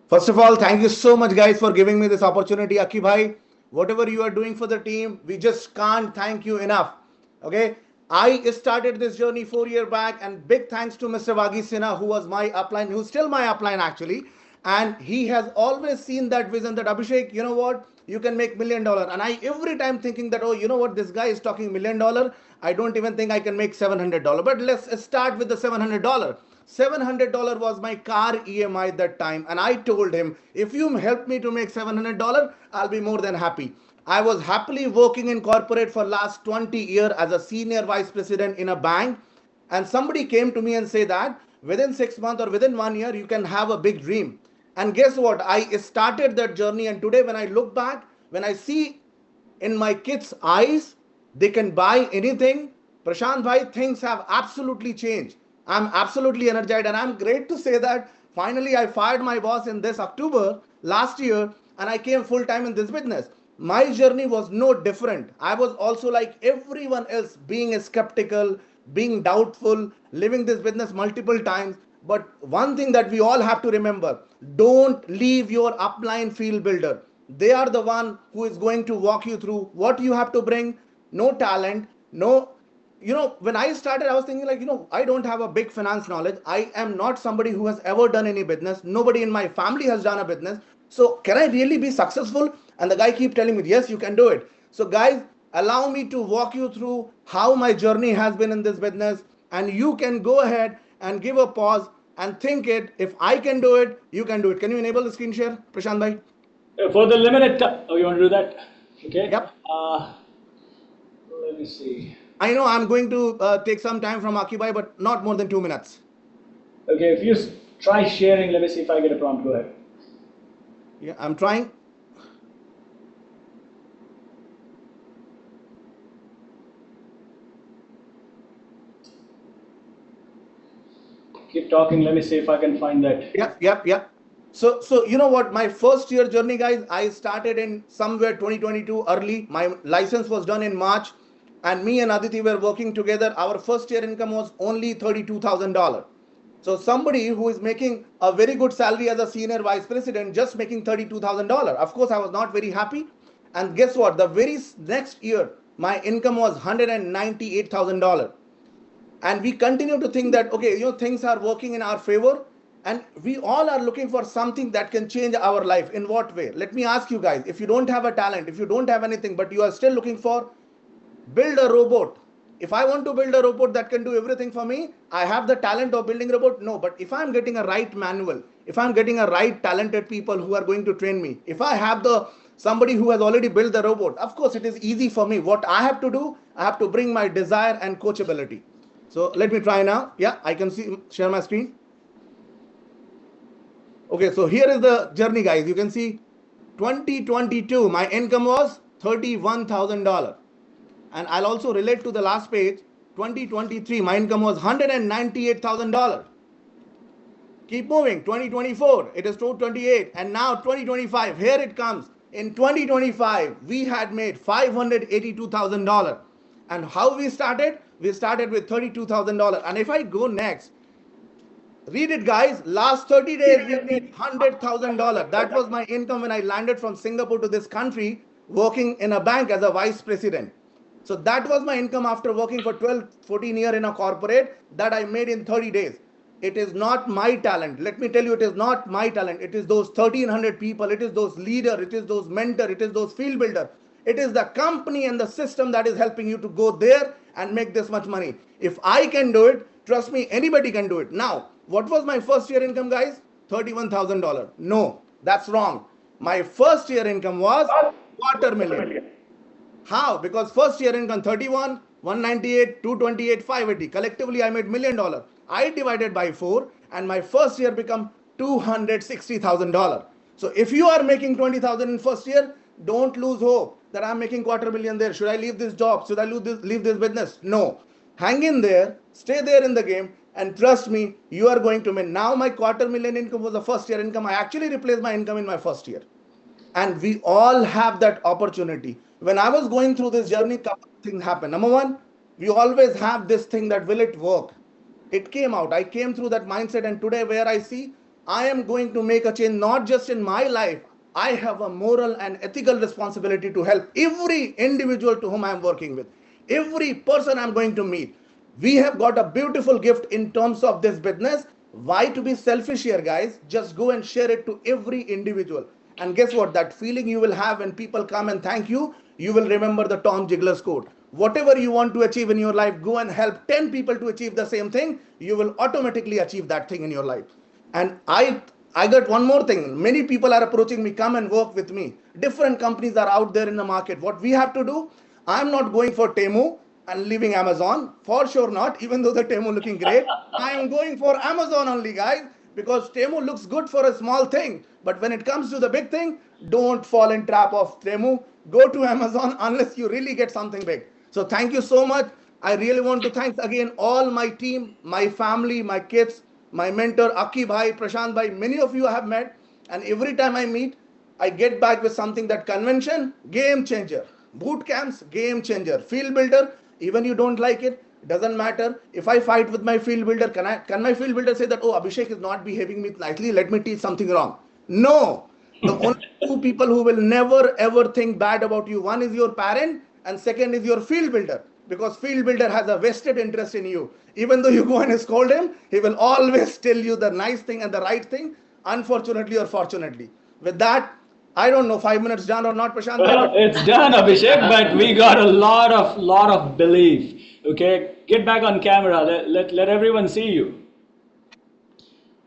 First of all, thank you so much, guys, for giving me this opportunity. Akki bhai, whatever you are doing for the team, we just can't thank you enough. Okay, I started this journey 4 years back, and big thanks to Mr. Wagi Sinha, who was my upline, who's still my upline actually, and he has always seen that vision that Abhishek, you know what, you can make $1 million. And I every time thinking that, oh, you know what, this guy is talking $1 million. I don't even think I can make $700. But let's start with the $700. $700 was my car EMI that time, and I told him, if you help me to make $700, I'll be more than happy. I was happily working in corporate for last 20 years as a senior vice president in a bank, and somebody came to me and said that within 6 months or within 1 year, you can have a big dream. And guess what? I started that journey, and today when I look back, when I see in my kids' eyes they can buy anything. Prashant bhai, things have absolutely changed. I'm absolutely energized, and I'm great to say that finally I fired my boss in this October last year, and I came full time in this business. My journey was no different. I was also like everyone else, being skeptical, being doubtful, living this business multiple times. But one thing that we all have to remember, don't leave your upline field builder. They are the one who is going to walk you through what you have to bring. No talent, no, when I started, I was thinking like, I don't have a big finance knowledge. I am not somebody who has ever done any business. Nobody in my family has done a business. So can I really be successful? And the guy keep telling me, yes, you can do it. So guys, allow me to walk you through how my journey has been in this business. And you can go ahead and give a pause and think it. If I can do it, you can do it. Can you enable the screen share, Prashant bhai? For the limited time, oh, you want to do that? Okay. Yep. Let me see. I know I'm going to take some time from Akki bhai, but not more than 2 minutes. Okay, if you try sharing, let me see if I get a prompt. Go ahead. Yeah, I'm trying. Keep talking. Let me see if I can find that. Yep. So you know what? My first year journey, guys, I started in somewhere 2022 early. My license was done in March, and me and Aditi were working together. Our first year income was only $32,000. So somebody who is making a very good salary as a senior vice president, just making $32,000. Of course, I was not very happy. And guess what? The very next year, my income was $198,000. And we continue to think that, okay, things are working in our favor, and we all are looking for something that can change our life. In what way? Let me ask you guys, if you don't have a talent, if you don't have anything, but you are still looking for, build a robot. If I want to build a robot that can do everything for me, I have the talent of building a robot? No. But if I'm getting a right manual, if I'm getting a right talented people who are going to train me, if I have somebody who has already built the robot, of course it is easy for me. What I have to do, I have to bring my desire and coachability. So let me try now. Yeah, I can share my screen. Okay, so here is the journey, guys. You can see 2022, my income was $31,000. And I'll also relate to the last page. 2023, my income was $198,000. Keep moving. 2024, it is 228. And now 2025, here it comes. In 2025, we had made $582,000. And how we started? We started with $32,000. And if I go next, read it, guys. Last 30 days, we made $100,000. That was my income when I landed from Singapore to this country, working in a bank as a vice president. So that was my income after working for 12, 14 years in a corporate that I made in 30 days. It is not my talent. Let me tell you, it is not my talent. It is those 1,300 people. It is those leaders. It is those mentors. It is those field builders. It is the company and the system that is helping you to go there and make this much money. If I can do it, trust me, anybody can do it. Now, what was my first year income, guys? $31,000. No, that's wrong. My first year income was $250,000. How? Because first year income 31, 198, 228, 580. Collectively, I made $1 million. I divided by 4, and my first year become $260,000. So if you are making 20,000 in first year, don't lose hope that I'm making $250,000 there. Should I leave this job? Should I leave this business? No. Hang in there, stay there in the game, and trust me, you are going to win. Now my $250,000 income was the first year income. I actually replaced my income in my first year. And we all have that opportunity. When I was going through this journey, couple of things happened. Number one, we always have this thing that will it work? It came out. I came through that mindset, and today where I see, I am going to make a change, not just in my life. I have a moral and ethical responsibility to help every individual to whom I am working with, every person I'm going to meet. We have got a beautiful gift in terms of this business. Why to be selfish here, guys? Just go and share it to every individual. And guess what? That feeling you will have when people come and thank you, you will remember the Tom Ziegler's quote. Whatever you want to achieve in your life, go and help 10 people to achieve the same thing. You will automatically achieve that thing in your life. And I got one more thing. Many people are approaching me, come and work with me. Different companies are out there in the market. What we have to do, I'm not going for Temu and leaving Amazon. For sure not, even though the Temu looking great. I am going for Amazon only, guys, because Temu looks good for a small thing. But when it comes to the big thing, don't fall in trap of Temu. Go to Amazon unless you really get something big. So thank you so much. I really want to thank again all my team, my family, my kids, my mentor Akki Bhai, Prashant Bhai. Many of you I have met, and every time I meet, I get back with something that convention, game changer. Boot camps, game changer. Field builder, even you don't like it, doesn't matter. If I fight with my field builder, can my field builder say that, oh, Abhishek is not behaving me nicely, let me teach something wrong? No. The only two people who will never ever think bad about you, one is your parent and second is your field builder, because field builder has a vested interest in you. Even though you go and scold him, he will always tell you the nice thing and the right thing, unfortunately or fortunately. With that, I don't know, 5 minutes done or not, Prashant bhai, Well, but it's done, Abhishek, but we got a lot of belief. Okay, get back on camera. Let everyone see you.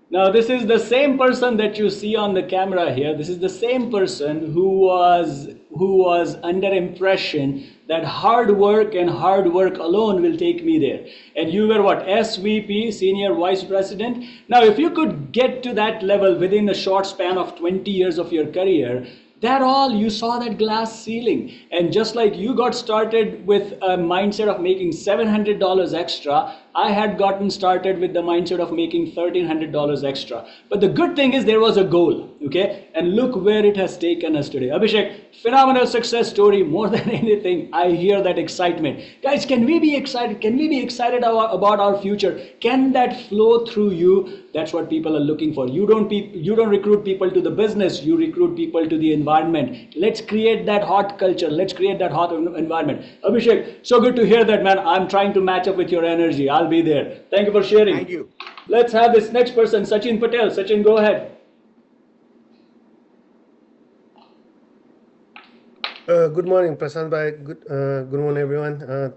Now, this is the same person that you see on the camera here. This is the same person who was under impression that hard work and hard work alone will take me there. And you were what? SVP, Senior Vice President. Now, if you could get to that level within a short span of 20 years of your career, that all you saw that glass ceiling. And just like you got started with a mindset of making $700 extra, I had gotten started with the mindset of making $1,300 extra. But the good thing is there was a goal, okay? And look where it has taken us today. Abhishek, phenomenal success story. More than anything, I hear that excitement. Guys, can we be excited? Can we be excited about our future? Can that flow through you? That's what people are looking for. You don't recruit people to the business, you recruit people to the environment. Let's create that hot culture. Let's create that hot environment. Abhishek, so good to hear that, man. I'm trying to match up with your energy. I'll be there. Thank you for sharing. thank you. Let's have this next person, Sachin Patel. Sachin, go ahead. Good morning, Prashant bhai. Good morning, everyone.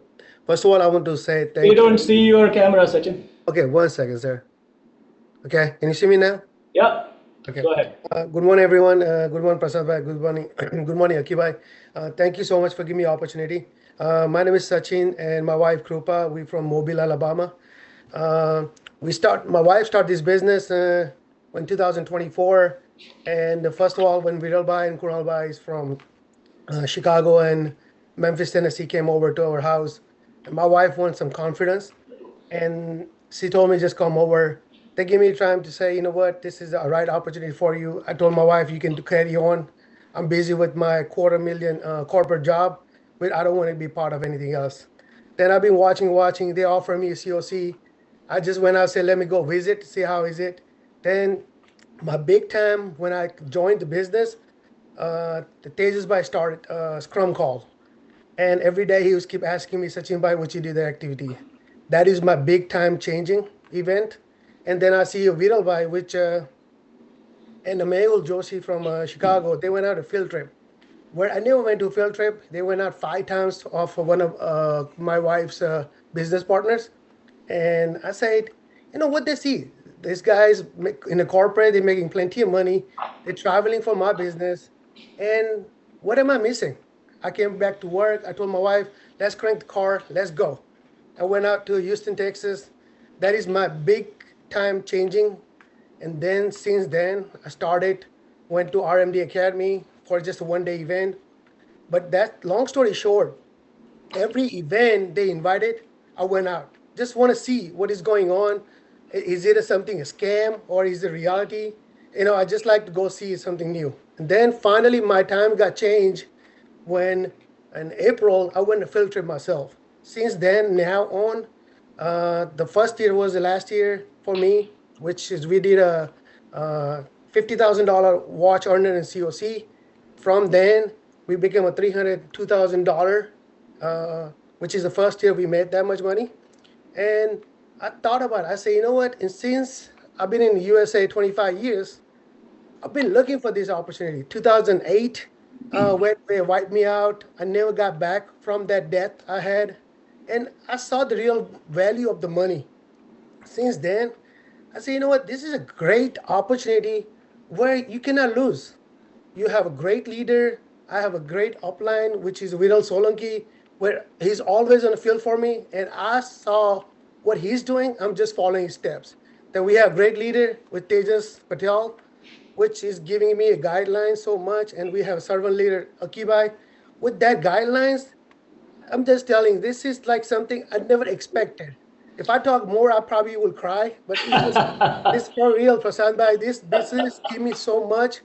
First of all, I want to say We thank you. don't see your camera, Sachin. Okay, 1 second, sir. Okay, can you see me now? Yeah, Okay. go ahead. Good morning, everyone. Good morning, Prashant bhai. Good morning, good morning, Akki bhai. Thank you so much for giving me the opportunity. My name is Sachin, and my wife Krupa. We're from Mobile, Alabama. My wife started this business in 2024, and first of all, when Viral bhai and Kunal bhai is from Chicago and Memphis, Tennessee came over to our house. And my wife wants some confidence. And she told me just come over. They gave me time to say, you know what, this is a right opportunity for you. I told my wife, you can carry on. I'm busy with my $250,000 corporate job, but I don't want to be part of anything else. Then I've been watching. They offer me a COC. I just went out, said, let me go visit, see how is it. Then my big time when I joined the business, the Tejas Bhai started Scrum call. And every day he was keep asking me, Sachin Bhai, what you do the activity. That is my big time changing event. And then I see a Viral Bhai, which and the Mehul Joshi from Chicago, they went out a field trip. Where I never went to a field trip. They went out 5 times off of one of my wife's business partners. And I said, you know what they see? These guys in the corporate, they're making plenty of money. They're traveling for my business. And what am I missing? I came back to work. I told my wife, let's crank the car, let's go. I went out to Houston, Texas. That is my big time changing. And then since then, went to RMD Academy for just a 1 day event. But that long story short, every event they invited, I went out. Just want to see what is going on. Is it something a scam or is it reality? I just like to go see something new. And then finally, my time got changed when in April I went to field trip myself. Since then, now on, the first year was the last year for me, which is we did a $50,000 watch earner in COC. From then, we became a $302,000, which is the first year we made that much money. And I thought about it. I said, you know what? And since I've been in the USA 25 years, I've been looking for this opportunity. 2008, when they wiped me out, I never got back from that debt I had. And I saw the real value of the money. Since then, I said, you know what? This is a great opportunity where you cannot lose. You have a great leader. I have a great upline, which is Viral Solanki, where he's always on the field for me. And I saw what he's doing. I'm just following his steps. Then we have a great leader with Tejas Patel, which is giving me a guideline so much. And we have a servant leader, Akki bhai. With that guidelines, I'm just telling, this is like something I never expected. If I talk more, I probably will cry. But this for real, Prasad Bhai. This business give me so much,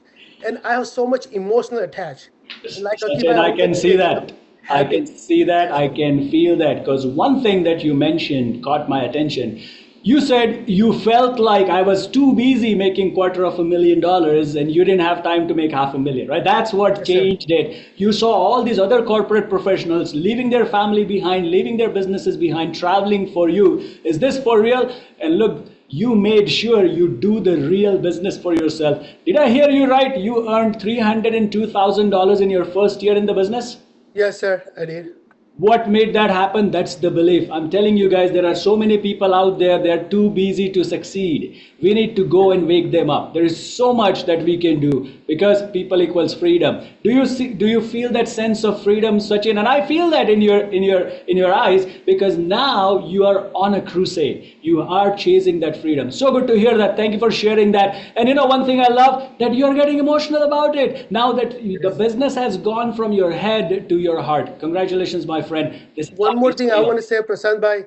and I have so much emotional attached. And like Akki Bhai Sachin, I always can see say, that. I habit. can see that. I can feel that. Because one thing that you mentioned caught my attention. You said you felt like I was too busy making $250,000 and you didn't have time to make 500,000, right? That's what Yes, sir. changed it. You saw all these other corporate professionals leaving their family behind, leaving their businesses behind, traveling for you. Is this for real? And look, you made sure you do the real business for yourself. Did I hear you right? You earned $302,000 in your first year in the business? Yes, sir. I did. What made that happen? That's the belief. I'm telling you guys, there are so many people out there, they're too busy to succeed. We need to go and wake them up. There is so much that we can do because people equals freedom. Do you feel that sense of freedom, Sachin? And I feel that in your eyes, because now you are on a crusade. You are chasing that freedom. So good to hear that. Thank you for sharing that. And one thing I love, that you're getting emotional about it. Now that the business has gone from your head to your heart. Congratulations, my friend. This One more thing I real. want to say, Prasad Bhai.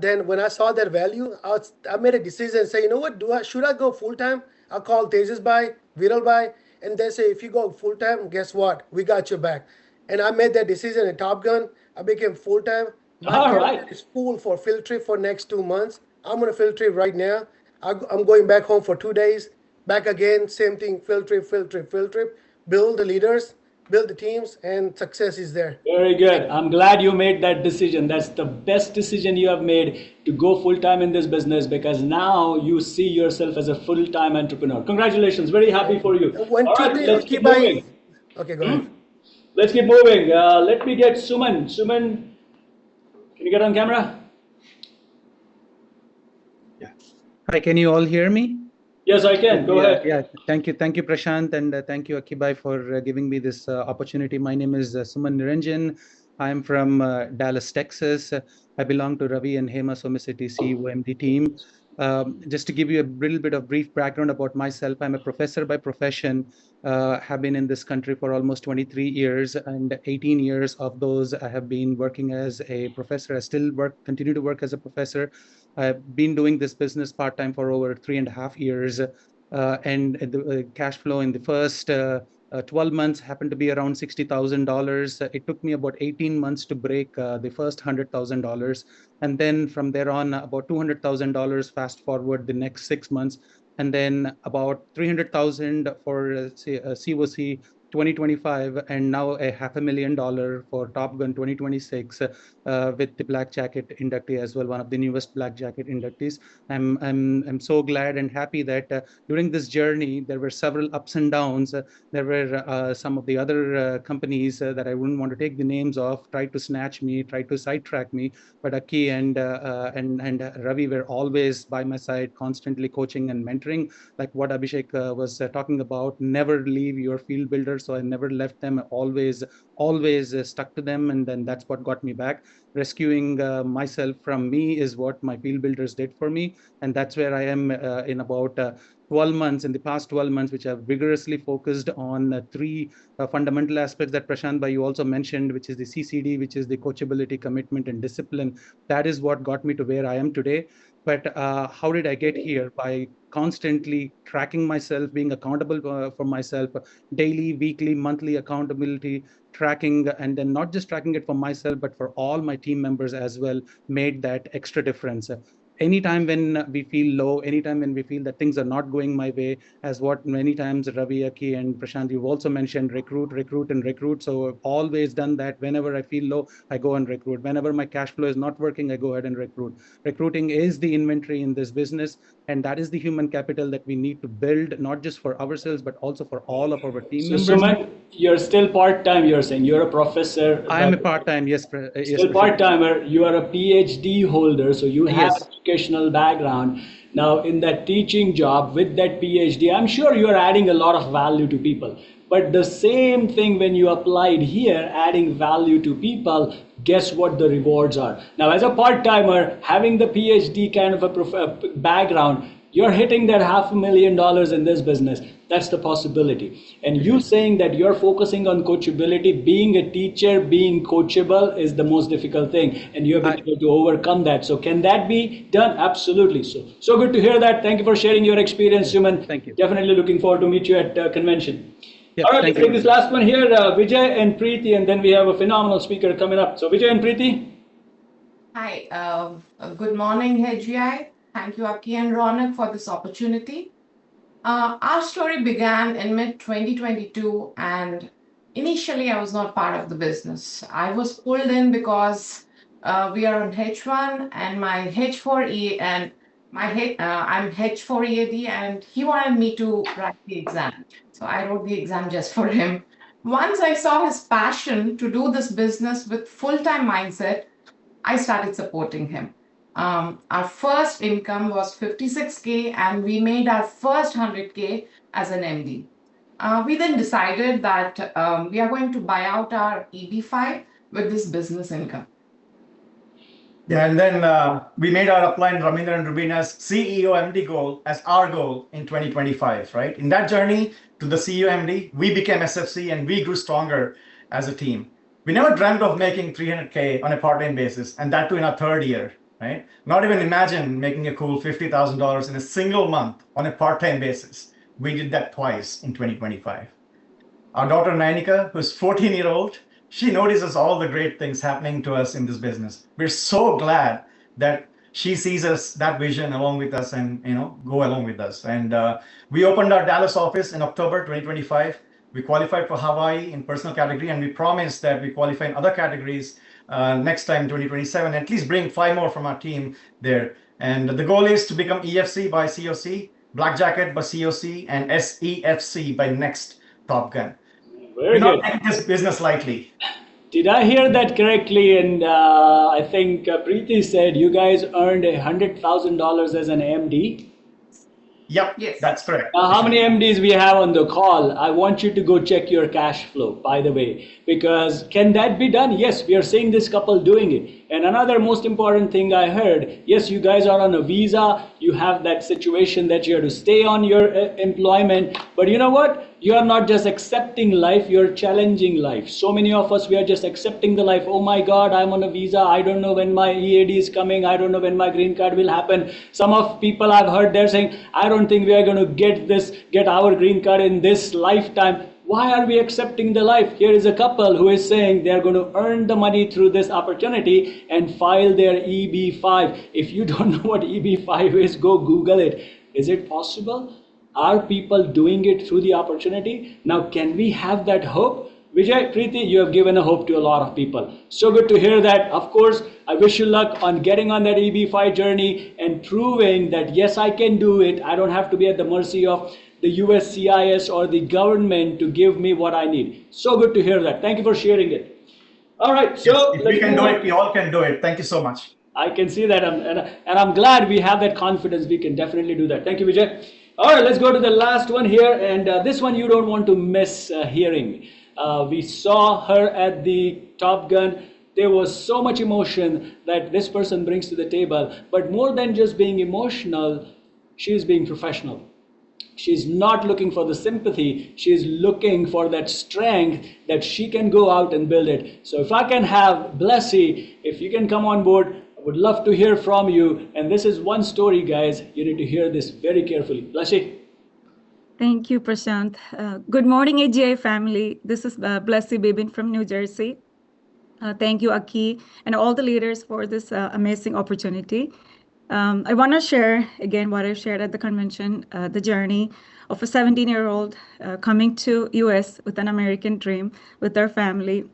Then when I saw that value, I made a decision and say, you know what, should I go full time? I called Tejas Bhai, Viral Bhai, and they say, if you go full time, guess what? We got your back. And I made that decision in Top Gun. I became full time. My All calendar right. is full for field trip for next 2 months. I'm on a field trip right now. I'm going back home for 2 days. Back again, same thing, field trip, field trip, field trip. Build the leaders, build the teams, and success is there. Very good. I'm glad you made that decision. That's the best decision you have made, to go full time in this business, because now you see yourself as a full time entrepreneur. Congratulations. Very happy for you. One, All two right, things, let's Akki keep Bhai. moving. Okay, go ahead. Let's keep moving. Let me get Suman. Suman, can you get on camera? Hi, can you all hear me? Yes, I can. Go ahead. Yeah. Thank you, Prashant, and thank you, Akki Bhai, for giving me this opportunity. My name is Suman Niranjan. I'm from Dallas, Texas. I belong to Ravi and Hema Somicity COMD team. Just to give you a little bit of brief background about myself, I'm a professor by profession. Have been in this country for almost 23 years, and 18 years of those I have been working as a professor. I still continue to work as a professor. I've been doing this business part-time for over 3.5 years, and the cash flow in the first 12 months happened to be around $60,000. It took me about 18 months to break the first $100,000. And then from there on, about $200,000, fast forward the next 6 months, and then about 300,000 for COC 2025, and now a $500,000 for Top Gun 2026 with the Black Jacket inductee as well, one of the newest Black Jacket inductees. I'm so glad and happy that during this journey there were several ups and downs. There were some of the other companies that I wouldn't want to take the names of, tried to snatch me, tried to sidetrack me, but Akki and Ravi were always by my side, constantly coaching and mentoring. Like what Abhishek was talking about, never leave your field builder. So I never left them, always stuck to them, and then that's what got me back. Rescuing myself from me is what my field builders did for me, and that's where I am in about 12 months, in the past 12 months, which I've vigorously focused on three fundamental aspects that Prashant Bhai you also mentioned, which is the CCD, which is the coachability, commitment, and discipline. That is what got me to where I am today. But how did I get here? By constantly tracking myself, being accountable for myself, daily, weekly, monthly accountability, tracking, and then not just tracking it for myself, but for all my team members as well, made that extra difference. Anytime when we feel low, anytime when we feel that things are not going my way, as what many times Ravi, Akki, and Prashant, you've also mentioned, recruit, recruit, and recruit. So I've always done that. Whenever I feel low, I go and recruit. Whenever my cash flow is not working, I go ahead and recruit. Recruiting is the inventory in this business, and that is the human capital that we need to build, not just for ourselves, but also for all of our team members. Suman, you're still part-time, you're saying. You're a professor. I am a part-time, yes. Still part-timer. You are a PhD holder, so you have Yes. educational background. Now, in that teaching job with that PhD, I'm sure you are adding a lot of value to people. But the same thing when you applied here, adding value to people, guess what the rewards are? Now, as a part-timer, having the PhD kind of a background, You're hitting that $500,000 in this business. That's the possibility. And you saying that you're focusing on coachability, being a teacher, being coachable is the most difficult thing, and you have been able to overcome that. So can that be done? Absolutely. So good to hear that. Thank you for sharing your experience, Suman. Thank you. Definitely looking forward to meet you at convention. Yeah, All right, thank let's you. take this last one here, Vijay and Preeti, and then we have a phenomenal speaker coming up. So Vijay and Preeti. Hi, good morning, HGI. Thank you, Akki and Ronak, for this opportunity. Our story began in mid 2022, and initially I was not part of the business. I was pulled in because we are on H1 and my H4E and I'm H4EAD, and he wanted me to write the exam. So I wrote the exam just for him. Once I saw his passion to do this business with full-time mindset, I started supporting him. Our first income was 56K, and we made our first 100K as an MD. We then decided that we are going to buy out our EB5 with this business income. Yeah, and then we made our upline Ramendra and Rubina's CEO MD goal as our goal in 2025, right? In that journey to the CEO MD, we became SFC and we grew stronger as a team. We never dreamt of making 300K on a part-time basis, and that too in our third year, right? Not even imagine making a cool $50,000 in a single month on a part-time basis. We did that twice in 2025. Our daughter Nainika, who's 14-year-old, she notices all the great things happening to us in this business. We're so glad that she sees us that vision along with us and go along with us. And we opened our Dallas office in October 2025. We qualified for Hawaii in personal category, and we promised that we qualify in other categories next time 2027. At least bring 5 more from our team there. And the goal is to become EFC by COC, Black Jacket by COC, and SEFC by next Top Gun. Very We're not good. taking this business lightly. Did I hear that correctly? And I think Preeti said you guys earned $100,000 as an MD. Yep, Yes. that's correct. How many MDs we have on the call? I want you to go check your cash flow, by the way, because can that be done? Yes, we are seeing this couple doing it. And another most important thing I heard, yes, you guys are on a visa, you have that situation that you have to stay on your employment, but you know what? You are not just accepting life, you're challenging life. So many of us, we are just accepting the life. Oh my God, I'm on a visa. I don't know when my EAD is coming. I don't know when my green card will happen. Some of people I've heard, they're saying, I don't think we are going to get our green card in this lifetime. Why are we accepting the life? Here is a couple who is saying they're going to earn the money through this opportunity and file their EB5. If you don't know what EB5 is, go Google it. Is it possible? Are people doing it through the opportunity? Now, can we have that hope? Vijay, Preeti, you have given a hope to a lot of people. So good to hear that. Of course, I wish you luck on getting on that EB5 journey and proving that, yes, I can do it. I don't have to be at the mercy of the USCIS or the government to give me what I need. So good to hear that. Thank you for sharing it. All right, so if we can do it, we all can do it. Thank you so much. I can see that, and I'm glad we have that confidence. We can definitely do that. Thank you, Vijay. All right, let's go to the last one here, and this one you don't want to miss hearing. We saw her at the Top Gun. There was so much emotion that this person brings to the table, but more than just being emotional, she is being professional. She's not looking for the sympathy. She's looking for that strength that she can go out and build it. So if I can have Blessy, if you can come on board, I would love to hear from you. And this is one story, guys. You need to hear this very carefully. Blessy. Thank you, Prashant. Good morning, AGI family. This is Blessy Bibin from New Jersey. Thank you, Akki, and all the leaders for this amazing opportunity. I want to share again what I shared at the convention, the journey of a 17-year-old coming to US with an American dream with their family.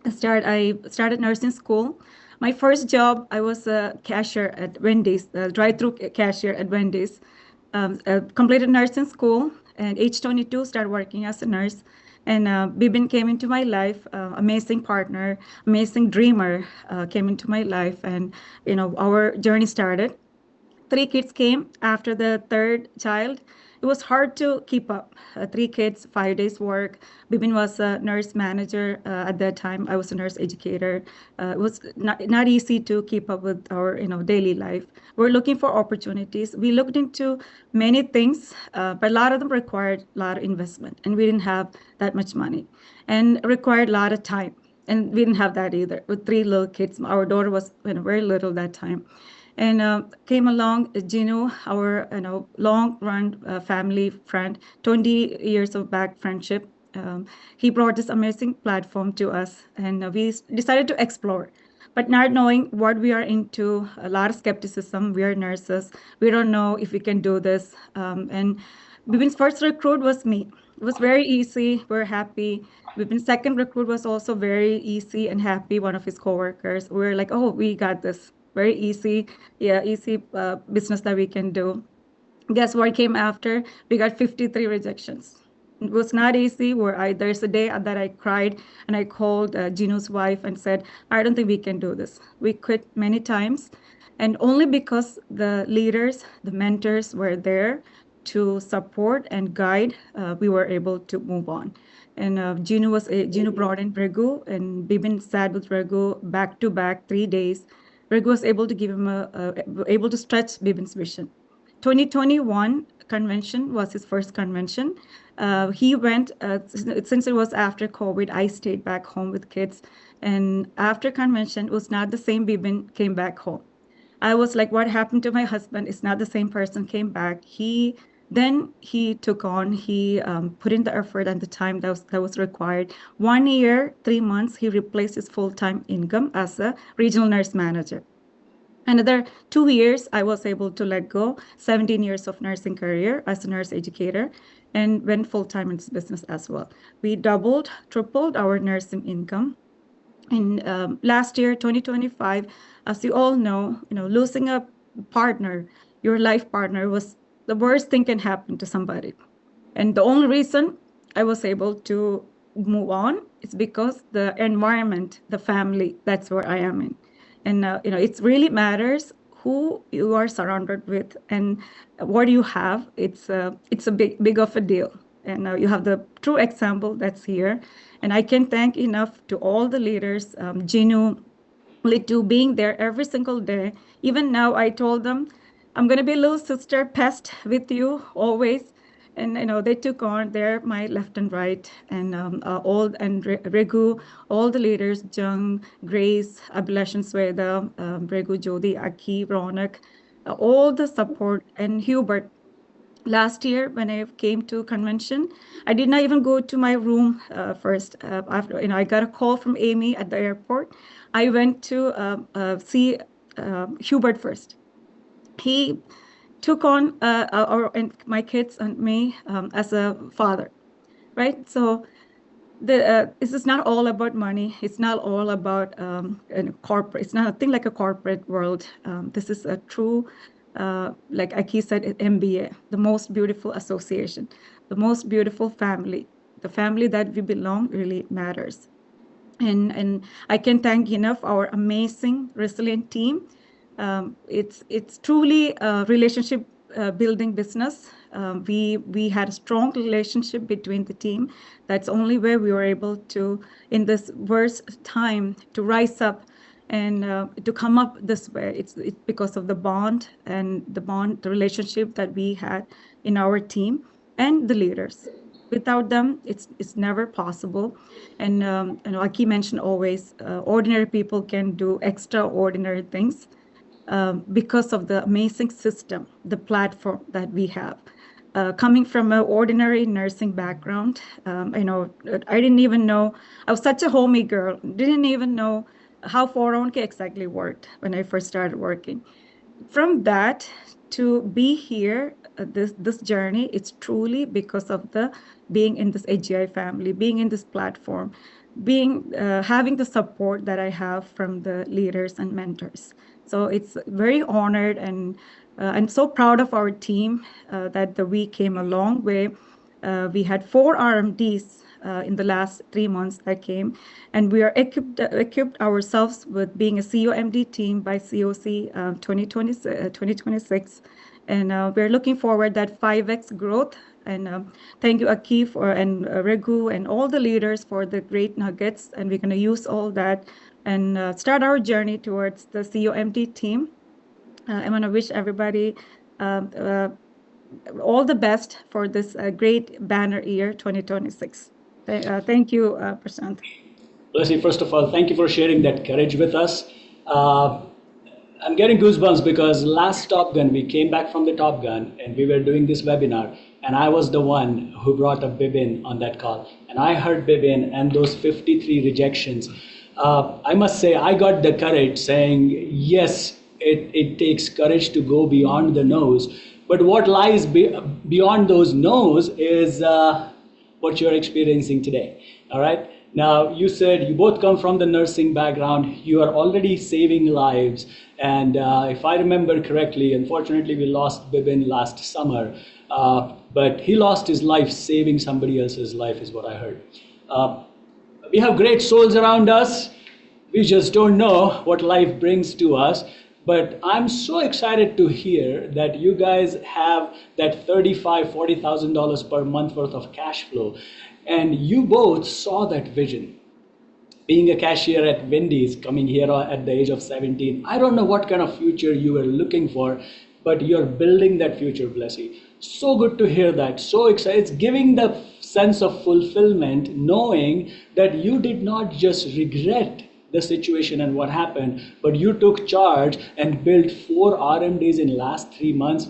I started nursing school. My first job, I was a cashier at Wendy's, a drive-through cashier at Wendy's. Completed nursing school, and age 22 started working as a nurse. And Bibin came into my life, amazing partner, amazing dreamer came into my life, and our journey started. 3 kids came after the third child, it was hard to keep up. 3 kids, 5 days work. Bibin was a nurse manager at that time. I was a nurse educator. It was not easy to keep up with our daily life. We're looking for opportunities. We looked into many things, but a lot of them required a lot of investment, and we didn't have that much money, and required a lot of time. And we didn't have that either. With 3 little kids, our daughter was very little that time. And came along Gino, our long run family friend, 20 years of back friendship. He brought this amazing platform to us, and we decided to explore, but not knowing what we are into. A lot of skepticism. We are nurses. We don't know if we can do this. And Bibin's first recruit was me. It was very easy. We're happy. Bibin's second recruit was also very easy and happy. One of his coworkers. We're like, oh, we got this. Very easy. Yeah, easy business that we can do. Guess what came after? We got 53 rejections. It was not easy. There's a day that I cried and I called Gino's wife and said, I don't think we can do this. We quit many times, and only because the leaders, the mentors were there to support and guide, we were able to move on. And Gino brought in Raghu, and Bibin sat with Raghu back to back 3 days. Raghu was able to give him able to stretch Bibin's vision. 2021 convention was his first convention. He went, since it was after COVID, I stayed back home with kids. And after convention, it was not the same Bibin came back home. I was like, what happened to my husband? It's not the same person came back. He took on, he put in the effort and the time that was required. 1 year, 3 months, he replaced his full-time income as a regional nurse manager. Another 2 years, I was able to let go 17 years of nursing career as a nurse educator, and went full-time in this business as well. We doubled, tripled our nursing income. In last year, 2025, as you all know, losing a partner, your life partner, was the worst thing can happen to somebody. And the only reason I was able to move on is because the environment, the family, that's where I am in. And it really matters who you are surrounded with and what you have. It's a big of a deal. And you have the true example that's here. And I can thank enough to all the leaders, Ginu, Litu, being there every single day. Even now, I told them, I'm going to be a little sister pest with you always. And they took on. They're my left and right, and Regu, all the leaders, Jung, Grace, Abhilash and Sweda, Regu, Jodi, Akki, Ronak, all the support, and Hubert. Last year, when I came to convention, I did not even go to my room first. After I got a call from Amy at the airport, I went to see Hubert first. He took on my kids and me as a father, right? So this is not all about money. It's not all about corporate. It's nothing like a corporate world. This is a true, like Akki said, MBA, the most beautiful association, the most beautiful family. The family that we belong really matters. And I can thank enough our amazing, resilient team. It's truly a relationship building business. We had a strong relationship between the team. That's only way we were able to, in this worst time, to rise up and to come up this way. It's because of the bond, the relationship that we had in our team and the leaders. Without them, it's never possible. And Akki mentioned always, ordinary people can do extraordinary things because of the amazing system, the platform that we have. Coming from an ordinary nursing background, I didn't even know, I was such a homey girl, didn't even know how 401k exactly worked when I first started working. From that to be here, this journey, it's truly because of the being in this AGI family, being in this platform, having the support that I have from the leaders and mentors. So it's very honored, and I'm so proud of our team that we came a long way. We had 4 RMDs in the last 3 months that came, and we are equipped ourselves with being a COMD team by COC 2026. And we're looking forward that 5x growth. And thank you, Akki, and Regu, and all the leaders for the great nuggets. And we're going to use all that and start our journey towards the COMT team. I want to wish everybody all the best for this great banner year 2026. Thank you, Prashant. Leslie, first of all, thank you for sharing that courage with us. Uh, I'm getting goosebumps because last Top Gun, we came back from the Top Gun and we were doing this webinar, and I was the one who brought up Bibin on that call. And I heard Bibin and those 53 rejections. I must say, I got the courage saying, yes, it takes courage to go beyond the nose. But what lies beyond those no's is what you're experiencing today. All right. Now, you said you both come from the nursing background. You are already saving lives. And if I remember correctly, unfortunately, we lost Bibin last summer. But he lost his life saving somebody else's life, is what I heard. We have great souls around us. We just don't know what life brings to us. But I'm so excited to hear that you guys have that $35,000, $40,000 per month worth of cash flow. And you both saw that vision. Being a cashier at Wendy's, coming here at the age of 17, I don't know what kind of future you were looking for, but you're building that future, Blessy. So good to hear that. So excited. It's giving the sense of fulfillment, knowing that you did not just regret the situation and what happened, but you took charge and built 4 RMDs in last 3 months.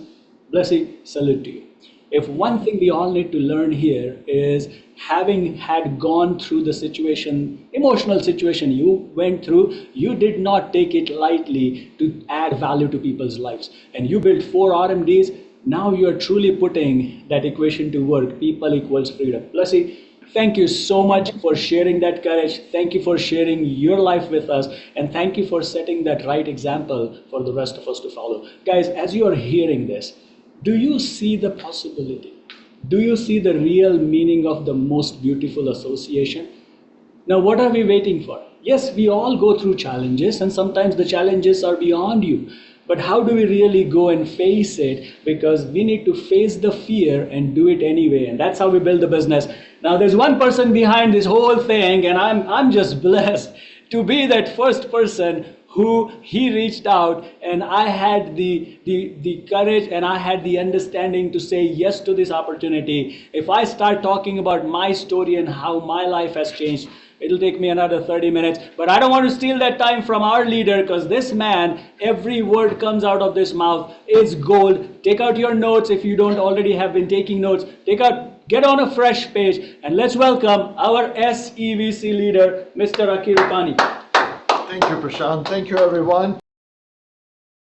Blessy, salute to you. If one thing we all need to learn here is, having had gone through the situation, emotional situation you went through, you did not take it lightly to add value to people's lives. And you built 4 RMDs. Now you're truly putting that equation to work. People equals freedom. Blessy, thank you so much for sharing that courage. Thank you for sharing your life with us. And thank you for setting that right example for the rest of us to follow. Guys, as you are hearing this, do you see the possibility? Do you see the real meaning of the most beautiful association? Now, what are we waiting for? Yes, we all go through challenges, and sometimes the challenges are beyond you. But how do we really go and face it? Because we need to face the fear and do it anyway. And that's how we build the business. Now, there's one person behind this whole thing, and I'm just blessed to be that first person who he reached out, and I had the courage and I had the understanding to say yes to this opportunity. If I start talking about my story and how my life has changed, it'll take me another 30 minutes, but I don't want to steal that time from our leader, because this man, every word comes out of this mouth is gold. Take out your notes if you don't already have been taking notes. Get on a fresh page, and let's welcome our SEVC leader, Mr. Akki Rupani. Thank you, Prashant. Thank you, everyone.